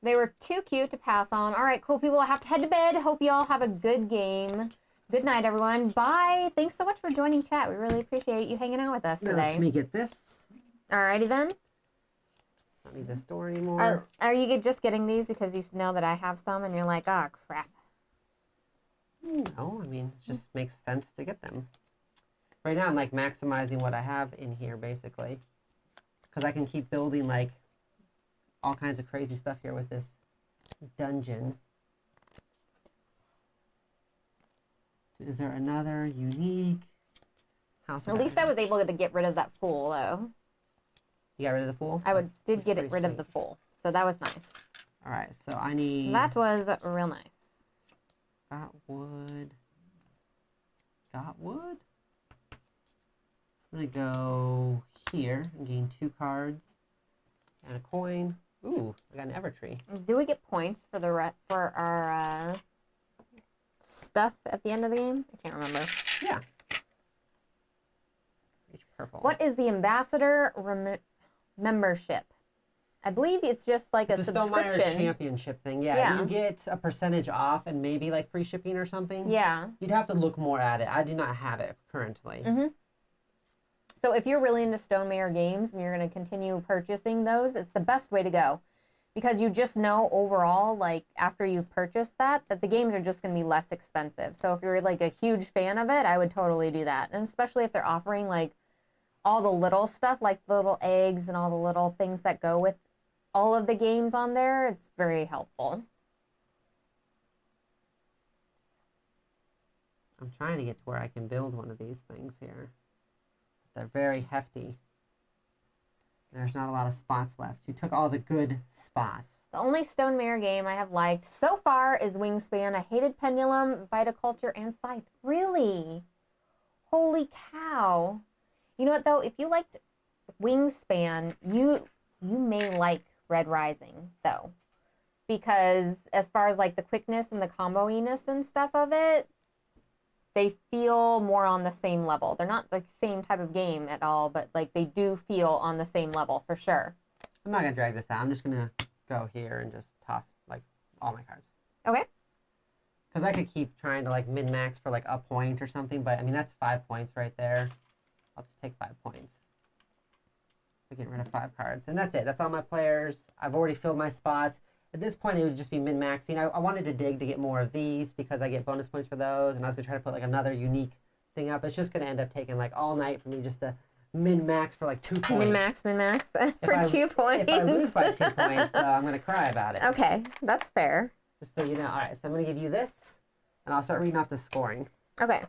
They were too cute to pass on. All right, cool people. I have to head to bed. Hope you all have a good game. Good night, everyone. Bye. Thanks so much for joining chat. We really appreciate you hanging out with us today. Let me get this. Alrighty then. Don't need this door anymore. Are you just getting these because you know that I have some and you're like, oh, crap. No, I mean, it just makes sense to get them. Right now, I'm like maximizing what I have in here, basically. Because I can keep building like all kinds of crazy stuff here with this dungeon. Is there another unique house? At least I was able to get rid of that fool, though. You got rid of the fool? Did get rid of the fool, so that was nice. All right, so I need... That was real nice. Got wood. Got wood? I'm going to go here and gain 2 cards and a coin. Ooh, I got an Evertree. Do we get points for our stuff at the end of the game? I can't remember. Yeah. Reach purple. What is the ambassador membership? I believe it's just like a subscription. Stonemaier championship thing. Yeah, you get a percentage off and maybe like free shipping or something. Yeah. You'd have to look more at it. I do not have it currently. Mm-hmm. So if you're really into Stonemaier games and you're going to continue purchasing those, it's the best way to go. Because you just know overall, like after you've purchased that the games are just going to be less expensive. So if you're like a huge fan of it, I would totally do that. And especially if they're offering like all the little stuff, like the little eggs and all the little things that go with all of the games on there, it's very helpful. I'm trying to get to where I can build one of these things here. They're very hefty. There's not a lot of spots left. You took all the good spots. The only Stonemaier game I have liked so far is Wingspan. I hated Pendulum, Viticulture, and Scythe. Really? Holy cow. You know what, though? If you liked Wingspan, you may like Red Rising, though. Because as far as, like, the quickness and the combo-iness and stuff of it, they feel more on the same level. They're not the same type of game at all, but, like, they do feel on the same level, for sure. I'm not going to drag this out. I'm just going to go here and just toss, like, all my cards. Okay. Because I could keep trying to, like, min-max for, like, a point or something, but, I mean, that's 5 points right there. I'll just take 5 points. We're getting rid of 5 cards. And that's it. That's all my players. I've already filled my spots. At this point, it would just be min-maxing. I wanted to dig to get more of these because I get bonus points for those, and I was going to try to put, like, another unique thing up. It's just going to end up taking, like, all night for me just to min-max for, like, 2 points. Min-max for 2 points. If I lose by 2 points, I'm going to cry about it. Okay, that's fair. Just so you know. All right, so I'm going to give you this, and I'll start reading off the scoring. Okay.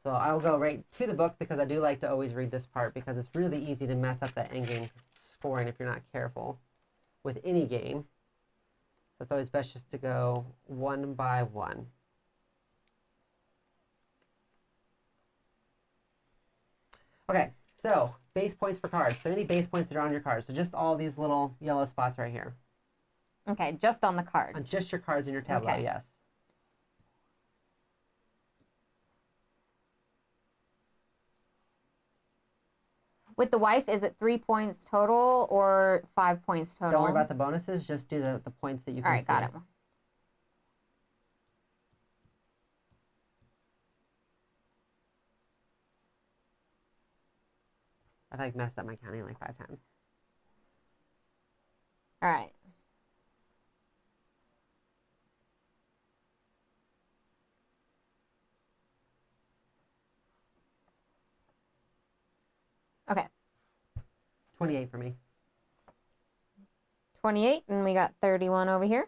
So I'll go right to the book because I do like to always read this part because it's really easy to mess up that endgame scoring if you're not careful with any game. So it's always best just to go one by one. Okay, so base points for cards. So any base points that are on your cards. So just all these little yellow spots right here. Okay, just on the cards. On just your cards in your tableau, okay. Yes. With the wife, is it 3 points total or 5 points total? Don't worry about the bonuses. Just do the points that you can see. All right, got it. I've like messed up my counting like 5 times. All right. Okay. 28 for me. 28, and we got 31 over here.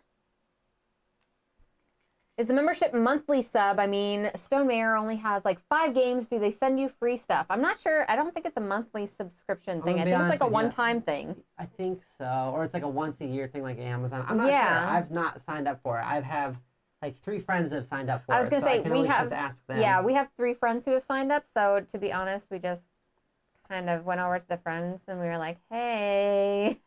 Is the membership monthly sub? I mean, Stonemaier only has like 5 games. Do they send you free stuff? I'm not sure. I don't think it's a monthly subscription thing. I think it's like a one-time thing. I think so. Or it's like a once-a-year thing like Amazon. I'm not sure. I've not signed up for it. I have like 3 friends that have signed up for it. I was going to say, we have, just ask them. Yeah, we have 3 friends who have signed up. So to be honest, we just kind of went over to the friends and we were like, hey,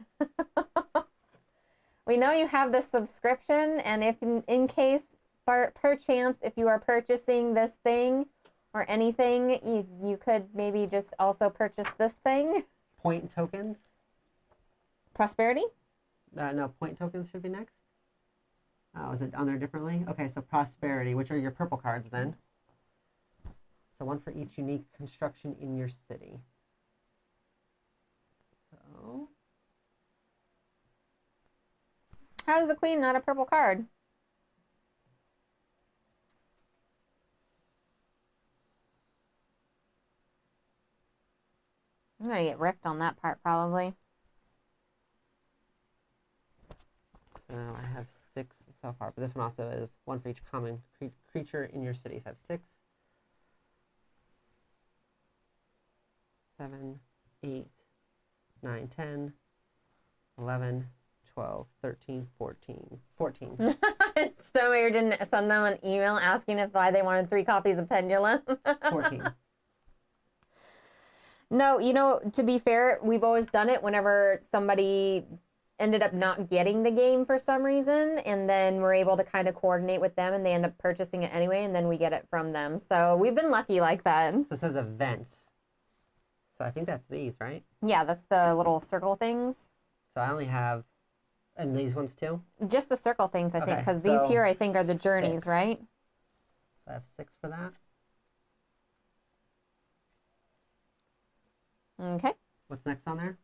we know you have this subscription, and if in case, per chance, if you are purchasing this thing or anything, you could maybe just also purchase this thing. Point tokens? Prosperity? No, point tokens should be next. Oh, is it on there differently? Okay, so prosperity, which are your purple cards then. So 1 for each unique construction in your city. So... How is the queen not a purple card? I'm gonna get ripped on that part probably. So I have 6 so far, but this one also is 1 for each common creature in your city. So I have 6, 7, 8, 9, 10, 11, 12, 13, 14. 14. So weird, didn't send them an email asking why they wanted 3 copies of Pendulum. 14. No, you know, to be fair, we've always done it whenever somebody ended up not getting the game for some reason, and then we're able to kind of coordinate with them, and they end up purchasing it anyway, and then we get it from them. So we've been lucky like that. So it says events. So I think that's these, right? Yeah, that's the little circle things. So I only have, and these ones too? Just the circle things, I think, Okay, because these so here, I think, are the journeys, 6. right? So I have 6 for that. Okay. What's next on there?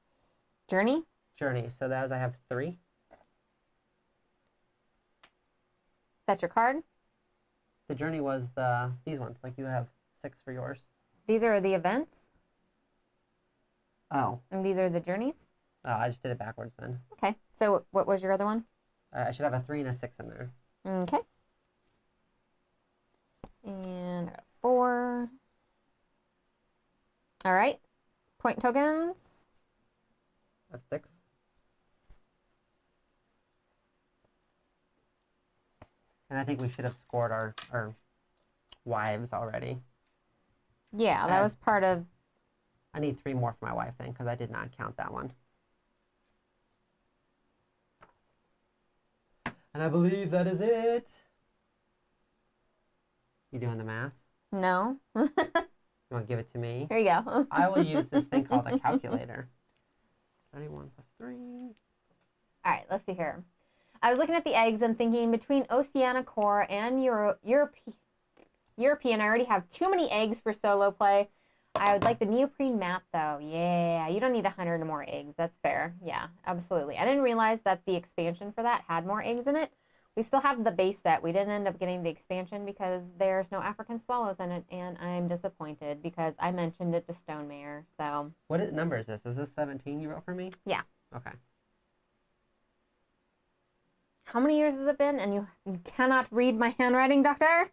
Journey. Journey. So that I have 3. That's your card. The journey was these ones. Like you have 6 for yours. These are the events. Oh. And these are the journeys. Oh, I just did it backwards then. Okay. So what was your other one? I should have a 3 and a 6 in there. Okay. And I got 4. All right. Point tokens. I have 6. And I think we should have scored our wives already. Yeah, that was part of... I need 3 more for my wife then, because I did not count that one. And I believe that is it. You doing the math? No. You want to give it to me? Here you go. I will use this thing called a calculator. 31 plus 3. All right, let's see here. I was looking at the eggs and thinking between Oceania Core and European, I already have too many eggs for solo play. I would like the neoprene mat though. Yeah, you don't need 100 more eggs. That's fair. Yeah, absolutely. I didn't realize that the expansion for that had more eggs in it. We still have the base set. We didn't end up getting the expansion because there's no African swallows in it, and I'm disappointed because I mentioned it to Stone Mayor. So what number is this? Is this 17 you wrote for me? Yeah. Okay. How many years has it been? And you cannot read my handwriting, Doctor?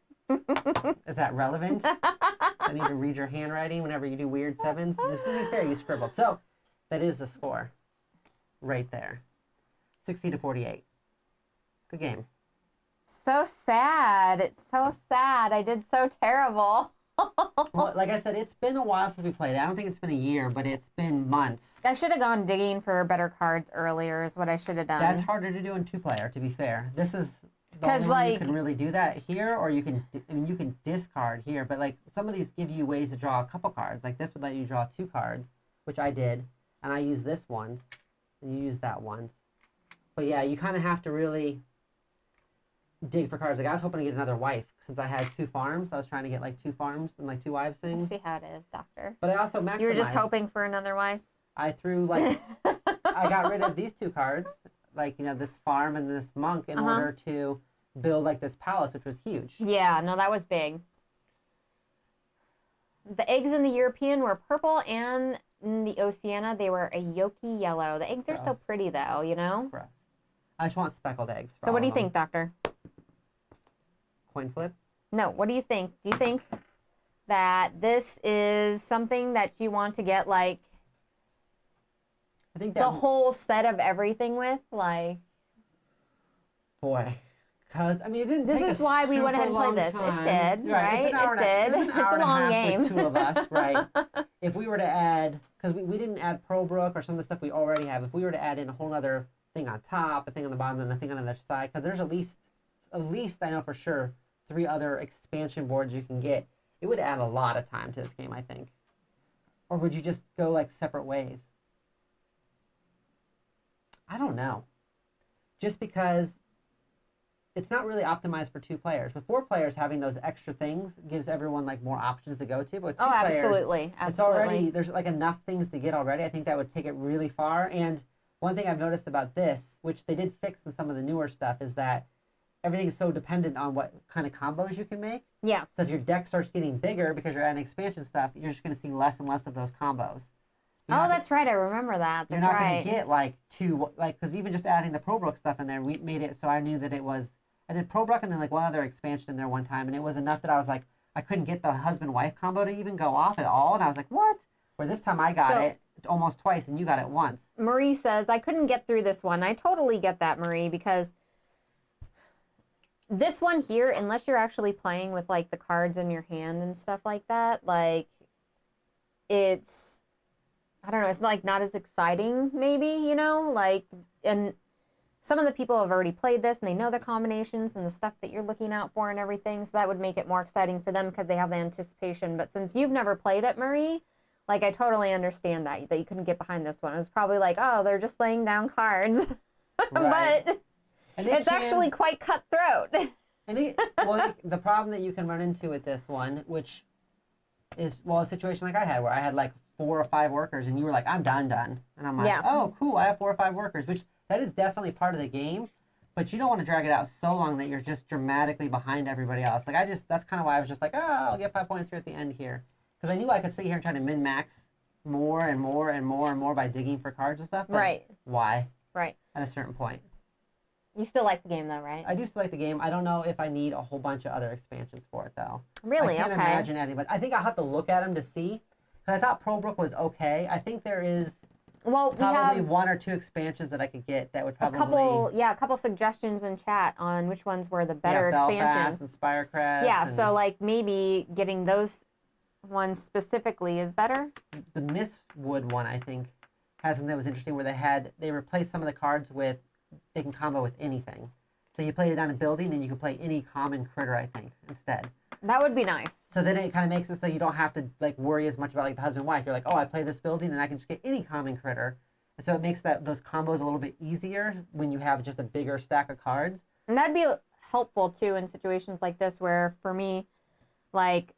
Is that relevant? I need to read your handwriting whenever you do weird 7s. Just to be fair, you scribbled. So that is the score right there. 60 to 48. Good game. So sad. It's so sad. I did so terrible. Well, like I said, it's been a while since we played it. I don't think it's been a year, but it's been months. I should have gone digging for better cards earlier is what I should have done. That's harder to do in 2-player, to be fair. This is the only like, you can really do that here, or you can, I mean, you can discard here, but like some of these give you ways to draw a couple cards. Like this would let you draw 2 cards, which I did, and I used this once, and you used that once. But yeah, you kind of have to really dig for cards. Like I was hoping to get another wife since I had 2 farms. I was trying to get like 2 farms and like 2 wives things. Let's see how it is, Doctor. But I also maximized. You were just hoping for another wife? I threw like, I got rid of these 2 cards, like, you know, this farm and this monk in order to build like this palace, which was huge. Yeah, no, that was big. The eggs in the European were purple, and in the Oceania, they were a yolky yellow. The eggs are so pretty, though, you know? Gross. I just want speckled eggs. So what do you think, Doctor? Coin flip? No, what do you think? Do you think that this is something that you want to get, like, I think that the whole set of everything with? Like, boy. Because, I mean, it didn't this take is why we went ahead and played this. Time. It did, right? It's an hour it did. It's a long game. With 2 of us, right? If we were to add, because we didn't add Pearlbrook or some of the stuff we already have, if we were to add in a whole other thing on top, a thing on the bottom, and a thing on the other side, because there's at least, I know for sure, 3 other expansion boards you can get, it would add a lot of time to this game, I think. Or would you just go like separate ways? I don't know. Just because it's not really optimized for 2 players. With 4 players, having those extra things gives everyone like more options to go to. But with 2 players, absolutely. it's already, there's like enough things to get already. I think that would take it really far. And one thing I've noticed about this, which they did fix in some of the newer stuff, is that everything is so dependent on what kind of combos you can make. Yeah. So if your deck starts getting bigger because you're adding expansion stuff, you're just going to see less and less of those combos. Oh, that's right. I remember that. That's you're not right. going to get like two, like, because even just adding the Probrook stuff in there, we made it so I knew that it was, I did Probrook and then like one other expansion in there one time, and it was enough that I was like, I couldn't get the husband-wife combo to even go off at all, and I was like, what? Where this time I got it almost twice, and you got it once. Marie says, I couldn't get through this one. I totally get that, Marie, because this one here, unless you're actually playing with like the cards in your hand and stuff like that, like it's, I don't know, it's like not as exciting maybe, you know, like, and some of the people have already played this and they know the combinations and the stuff that you're looking out for and everything, so that would make it more exciting for them because they have the anticipation. But since you've never played it, Marie, like, I totally understand that you couldn't get behind this one. It was probably like, oh, they're just laying down cards. Right. But it's actually quite cutthroat. And the problem that you can run into with this one, which is, well, a situation like I had where I had like 4 or 5 workers and you were like, I'm done. And I'm like, oh, cool, I have 4 or 5 workers, which that is definitely part of the game. But you don't want to drag it out so long that you're just dramatically behind everybody else. Like, that's kind of why I was just like, oh, I'll get 5 points here at the end here. Because I knew I could sit here and try to min-max more and more and more and more by digging for cards and stuff. But right. Why? Right. At a certain point. You still like the game though, right? I do still like the game. I don't know if I need a whole bunch of other expansions for it though. Really? I can't okay. imagine any, but I think I'll have to look at them to see. Because I thought Probrook was okay. I think there is probably 1 or 2 expansions that I could get that would probably... a couple suggestions in chat on which ones were the better expansions. Belfast and Spirecrest. Yeah, so like maybe getting those ones specifically is better. The Mistwood one, I think, has something that was interesting where they replaced some of the cards with, they can combo with anything. So you play it on a building and you can play any common critter, I think, instead. That would be nice. So then it kind of makes it so you don't have to like worry as much about like the husband and wife. You're like, oh, I play this building and I can just get any common critter. And so it makes those combos a little bit easier when you have just a bigger stack of cards. And that'd be helpful too in situations like this where for me, like,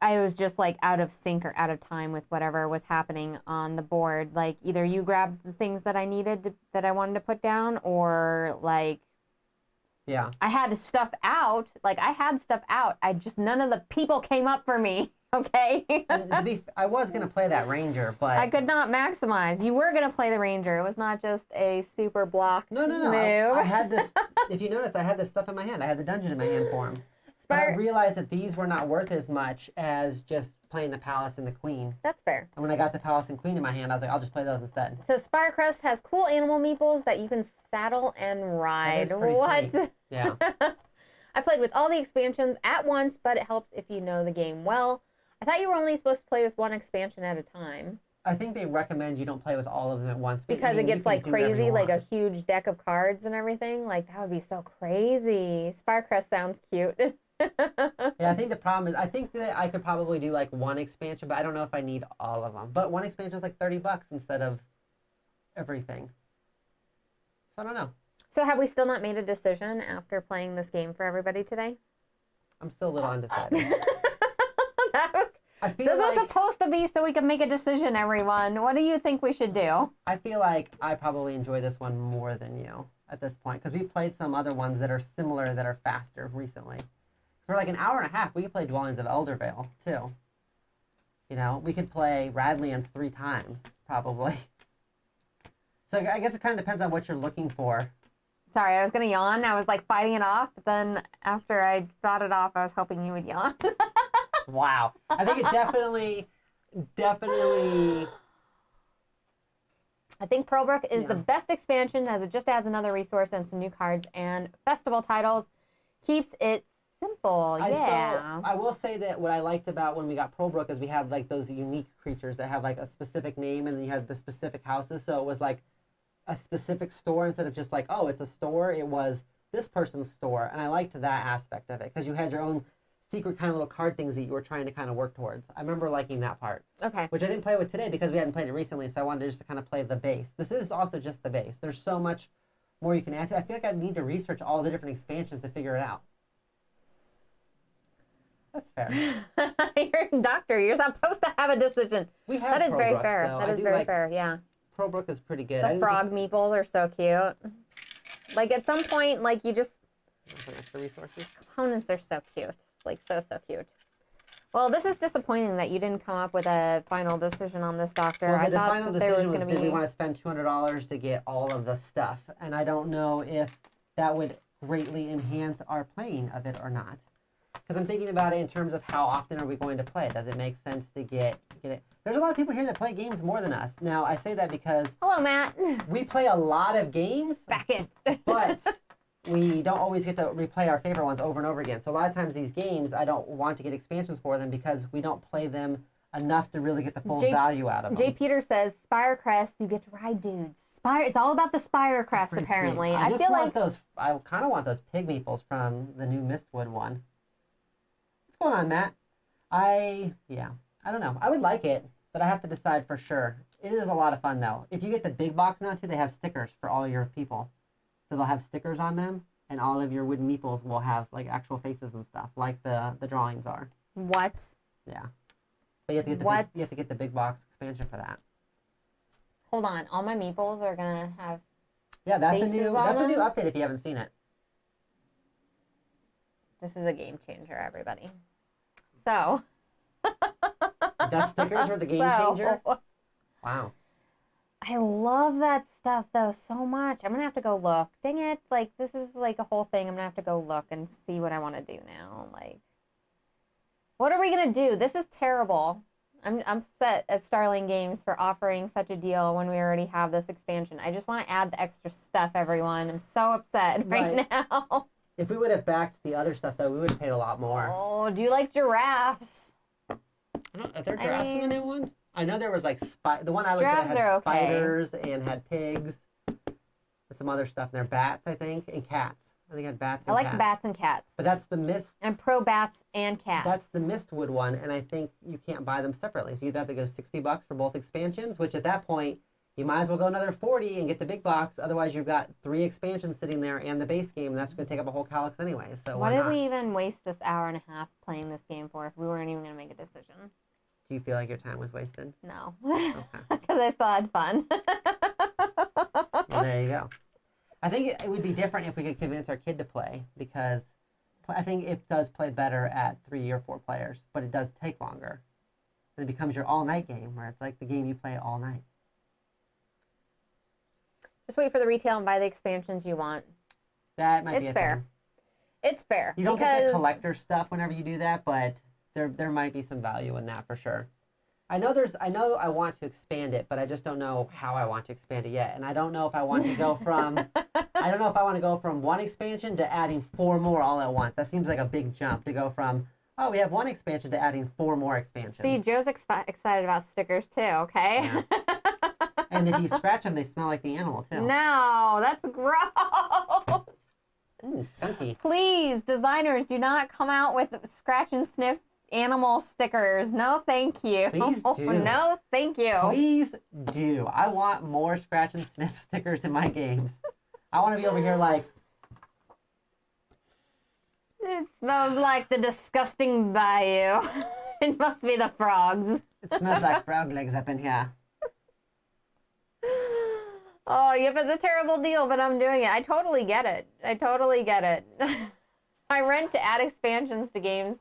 I was just like out of sync or out of time with whatever was happening on the board. Like either you grabbed the things that I needed that I wanted to put down, or like, yeah, I had stuff out. Like I had stuff out. None of the people came up for me. Okay. I was gonna play that Ranger, but I could not maximize. You were gonna play the Ranger. It was not just a super block. No. Move. I had this. If you notice, I had this stuff in my hand. I had the dungeon in my hand for him. But I realized that these were not worth as much as just playing the Palace and the Queen. That's fair. And when I got the Palace and Queen in my hand, I was like, I'll just play those instead. So Spirecrest has cool animal meeples that you can saddle and ride. That is pretty sweet. Yeah. I played with all the expansions at once, but it helps if you know the game well. I thought you were only supposed to play with 1 expansion at a time. I think they recommend you don't play with all of them at once. Because it gets like crazy, like a huge deck of cards and everything. Like that would be so crazy. Spirecrest sounds cute. Yeah, I think the problem is, I think that I could probably do like 1 expansion, but I don't know if I need all of them. But 1 expansion is like $30 instead of everything. So I don't know. So have we still not made a decision after playing this game for everybody today? I'm still a little undecided. This was supposed to be so we could make a decision, everyone. What do you think we should do? I feel like I probably enjoy this one more than you at this point, because we played some other ones that are similar that are faster recently. For like an hour and a half, we could play Dwellings of Eldervale, too. You know, we could play Radlands 3 times, probably. So I guess it kind of depends on what you're looking for. Sorry, I was going to yawn. I was like fighting it off, but then after I fought it off, I was hoping you would yawn. Wow. I think it definitely... I think Probrook is the best expansion, as it just adds another resource and some new cards and festival titles. Keeps it simple. I will say that what I liked about when we got Probrook is we had like those unique creatures that have like a specific name, and then you had the specific houses. So it was like a specific store instead of just like, oh, it's a store. It was this person's store. And I liked that aspect of it because you had your own secret kind of little card things that you were trying to kind of work towards. I remember liking that part. Okay. Which I didn't play with today because we hadn't played it recently, so I wanted just to kind of play the base. This is also just the base. There's so much more you can add to it. I feel like I need to research all the different expansions to figure it out. That's fair. You're a doctor. You're supposed to have a decision. We have That is very Probrook, fair. so That is very fair, yeah. Probrook is pretty good. The frog meeples are so cute. Like at some point, like you just... Extra resources? Components are so cute. Like so cute. Well, this is disappointing that you didn't come up with a final decision on this, Doctor. Well, I the thought final that there was decision going was, to did we be. want to spend $200 to get all of the stuff? And I don't know if that would greatly enhance our playing of it or not. Because I'm thinking about it in terms of how often are we going to play. Does it make sense to get it? There's a lot of people here that play games more than us. Now, I say that because Hello, Matt. we play a lot of games, Back it. but we don't always get to replay our favorite ones over and over again. So a lot of times these games, I don't want to get expansions for them because we don't play them enough to really get the full value out of them. Jay Peter says, Spire Crest, you get to ride dudes. It's all about the Spire Crest, apparently. Sweet. I just feel want like those, I kind of want those pig meeples from the new Mistwood one. What's going on, Matt? I don't know. I would like it, but I have to decide for sure. It is a lot of fun, though. If you get the big box now, too, they have stickers for all your people. So they'll have stickers on them, and all of your wooden meeples will have, like, actual faces and stuff, like the drawings are. What? Yeah. But you have to get you have to get the big box expansion for that. Hold on. All my meeples are going to have Yeah, that's a faces new on them? update if you haven't seen it. This is a game changer, everybody. So. That stickers were the game changer? Wow. I love that stuff, though, so much. I'm going to have to go look. Dang it. Like, this is like a whole thing. I'm going to have to go look and see what I want to do now. Like, what are we going to do? This is terrible. I'm upset at Starling Games for offering such a deal when we already have this expansion. I just want to add the extra stuff, everyone. I'm so upset right now. If we would have backed the other stuff, though, we would have paid a lot more. Oh, do you like giraffes? Are there giraffes in the new one? I know there was like the one I looked at Giraffes had are okay. spiders and had pigs and some other stuff in there. Bats, I think, and cats. I think it had bats and I like cats. the bats and cats. But that's the mist. I'm pro bats and cats. That's the Mistwood one, and I think you can't buy them separately. So you'd have to go $60 for both expansions, which at that point, you might as well go another $40 and get the big box. Otherwise, you've got 3 expansions sitting there and the base game, and that's going to take up a whole calyx anyway. So why did we even waste this hour and a half playing this game for if we weren't even going to make a decision? Do you feel like your time was wasted? No. Okay. Because I still had fun. Well, there you go. I think it would be different if we could convince our kid to play, because I think it does play better at 3 or 4 players, but it does take longer. And it becomes your all-night game, where it's like the game you play all night. Just wait for the retail and buy the expansions you want. That might be a fair. thing. It's fair. You don't get the collector stuff whenever you do that, but there might be some value in that for sure. I know I want to expand it, but I just don't know how I want to expand it yet. And I don't know if I want to go from one expansion to adding 4 more all at once. That seems like a big jump to go from, oh, we have 1 expansion to adding 4 more expansions. See, Joe's excited about stickers too, okay? Yeah. And if you scratch them, they smell like the animal too. No, that's gross. Skunky. Please, designers, do not come out with scratch and sniff animal stickers. No, thank you. Please do. No, thank you. Please do. I want more scratch and sniff stickers in my games. I want to be over here like, it smells like the disgusting bayou. It must be the frogs. it smells like frog legs up in here. Oh, yep, it's a terrible deal, but I'm doing it. I totally get it. I rent to add expansions to games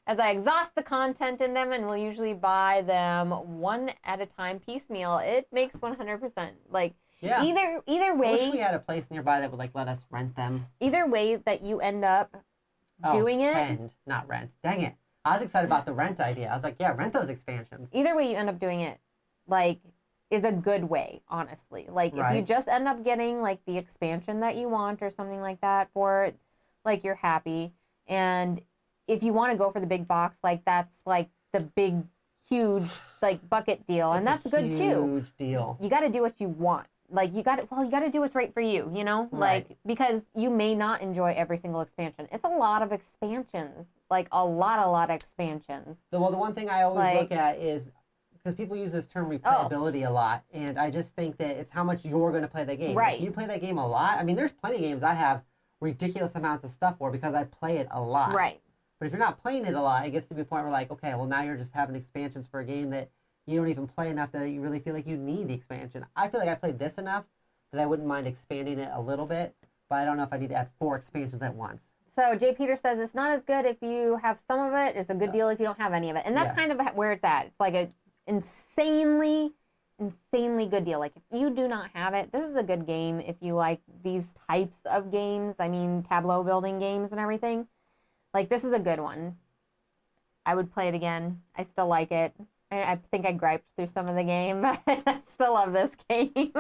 as I exhaust the content in them, and will usually buy them one at a time piecemeal. It makes 100%. Like, Yeah. either way. I wish we had a place nearby that would like let us rent them. Either way that you end up doing it. Tend, not rent. Dang it. I was excited about the rent idea. I was like, yeah, rent those expansions. Either way you end up doing it, like, is a good way, honestly. Like, if you just end up getting, like, the expansion that you want or something like that for it, like, you're happy. And if you want to go for the big box, like, that's, like, the big, huge, like, bucket deal. And that's good, too. Huge deal. You got to do what you want. Like, you got to do what's right for you, you know? Right. Like, because you may not enjoy every single expansion. It's a lot of expansions. Like, a lot of expansions. Well, the one thing I always look at is, because people use this term replayability a lot, and I just think that it's how much you're going to play the game. Right. If you play that game a lot, I mean, there's plenty of games I have ridiculous amounts of stuff for because I play it a lot. Right. But if you're not playing it a lot, it gets to be a point where, like, okay, well, now you're just having expansions for a game that you don't even play enough that you really feel like you need the expansion. I feel like I played this enough that I wouldn't mind expanding it a little bit, but I don't know if I need to add 4 expansions at once. So Jay Peter says it's not as good if you have some of it. It's a good deal if you don't have any of it. And that's kind of where it's at. It's like a insanely good deal. Like if you do not have it, this is a good game if you like these types of games. I mean, tableau building games and everything. Like this is a good one. I would play it again. I still like it. I think I griped through some of the game, but I still love this game.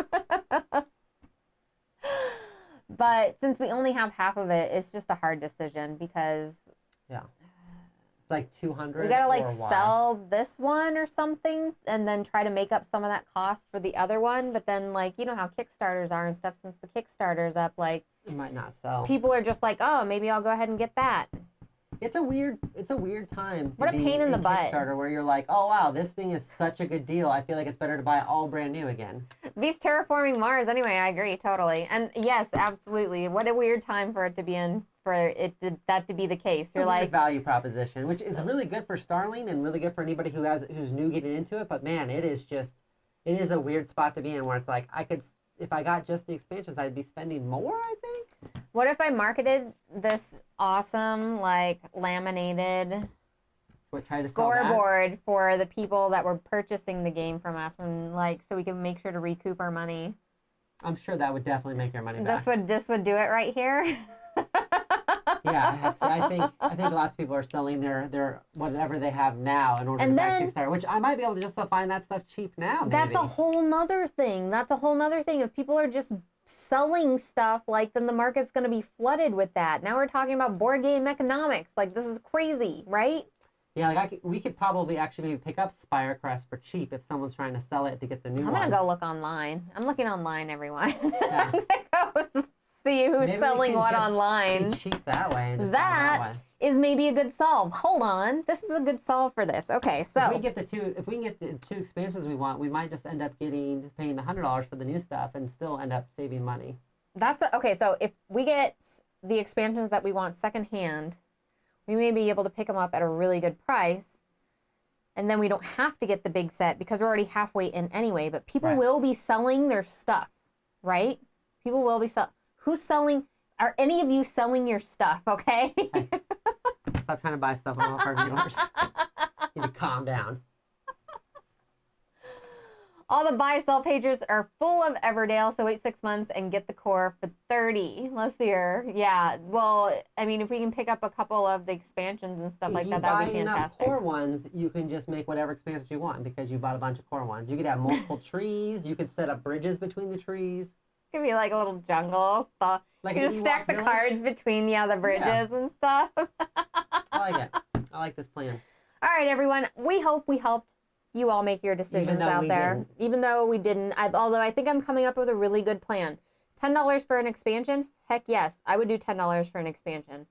But since we only have half of it, it's just a hard decision because it's like 200. We gotta like sell this one or something, and then try to make up some of that cost for the other one. But then, like, you know how Kickstarters are and stuff. Since the Kickstarter's up, like it might not sell. People are just like, oh, maybe I'll go ahead and get that. It's a weird time. What a pain in the butt. Kickstarter where you're like, oh wow, this thing is such a good deal. I feel like it's better to buy it all brand new again. Beast terraforming Mars. Anyway, I agree totally. And yes, absolutely. What a weird time for it to be in, that to be the case. You're like value proposition, which is really good for Starling and really good for anybody who's new getting into it. But man, it is a weird spot to be in where it's like if I got just the expansions, I'd be spending more, I think. What if I marketed this awesome, like, laminated scoreboard for the people that were purchasing the game from us, and like, so we can make sure to recoup our money? I'm sure that would definitely make your money back. This would do it right here. Yeah, I think lots of people are selling their whatever they have now in order to buy Kickstarter, which I might be able to just find that stuff cheap now. Maybe. That's a whole nother thing. If people are just selling stuff, like, then the market's going to be flooded with that. Now we're talking about board game economics. Like, this is crazy, right? Yeah, like we could probably actually maybe pick up Spirecrest for cheap if someone's trying to sell it to get the new one. I'm going to go look online. I'm looking online, everyone. Yeah. I'm going to go see who's selling what online. Be cheap that way. And that is maybe a good solve. Hold on. This is a good solve for this. Okay, so if we can get the two expansions we want, we might just end up paying the $100 for the new stuff and still end up saving money. Okay, so if we get the expansions that we want secondhand, we may be able to pick them up at a really good price, and then we don't have to get the big set because we're already halfway in anyway, but people will be selling their stuff, right? People will be selling. Who's selling? Are any of you selling your stuff, okay? Stop trying to buy stuff off our viewers. You need to calm down. All the buy-sell pages are full of Everdell, so wait 6 months and get the core for $30. Let's see here. Yeah, well, I mean, if we can pick up a couple of the expansions and stuff like that, that would be fantastic. If you buy enough core ones, you can just make whatever expansions you want because you bought a bunch of core ones. You could have multiple trees. You could set up bridges between the trees. It could be like a little jungle. Like you just stack the cards between the bridges and stuff. I like it. I like this plan. All right, everyone. We hope we helped you all make your decisions out there. Even though we didn't. Although I think I'm coming up with a really good plan. $10 for an expansion? Heck yes. I would do $10 for an expansion.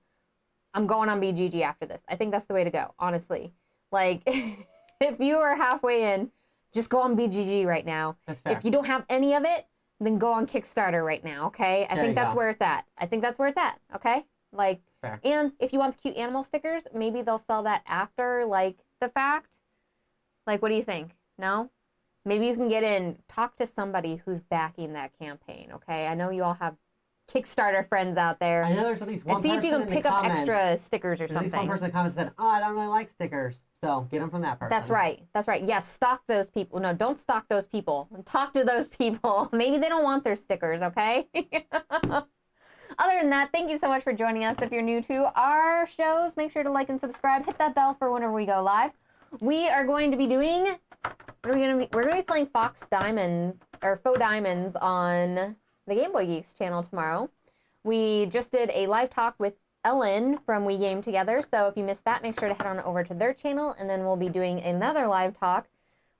I'm going on BGG after this. I think that's the way to go, honestly. Like, if you are halfway in, just go on BGG right now. That's fair. If you don't have any of it, then go on Kickstarter right now, okay? I think that's where it's at. Okay? Like, fair. And if you want the cute animal stickers, maybe they'll sell that after, like, the fact. Like, what do you think? No? Maybe you can get in, talk to somebody who's backing that campaign, okay? I know you all have Kickstarter friends out there. I know there's at least one person in the comments. And see if you can pick up extra stickers or something. At least one person in the comments said, oh, I don't really like stickers. So get them from that person. That's right. Yes, stock those people. No, don't stock those people. Talk to those people. Maybe they don't want their stickers, okay? Other than that, thank you so much for joining us. If you're new to our shows, make sure to like and subscribe. Hit that bell for whenever we go live. We are going to be doing, we're going to be playing Faux Diamonds on the Game Boy Geeks channel tomorrow. We just did a live talk with Ellen from We Game Together, so if you missed that, make sure to head on over to their channel, and then we'll be doing another live talk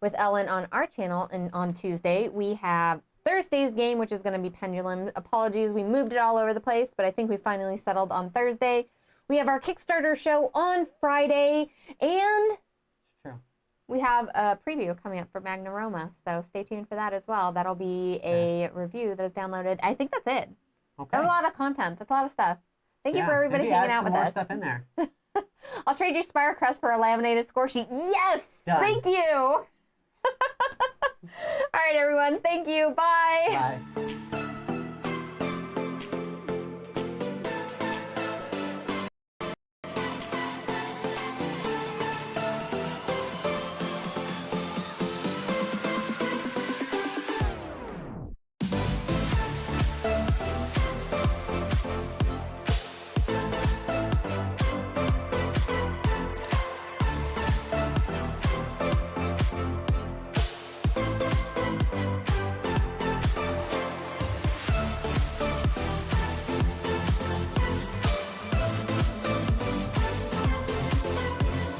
with Ellen on our channel. And on Tuesday, we have Thursday's game, which is going to be Pendulum. Apologies, we moved it all over the place, but I think we finally settled on Thursday. We have our Kickstarter show on Friday, and we have a preview coming up for Magna Roma, so stay tuned for that as well. That'll be a review that is downloaded. I think that's it. Okay. That's a lot of content. That's a lot of stuff. Thank you for everybody hanging out with us. Stuff in there. I'll trade you Spirecrest for a laminated score sheet. Yes! Done. Thank you! All right, everyone. Thank you. Bye. Bye.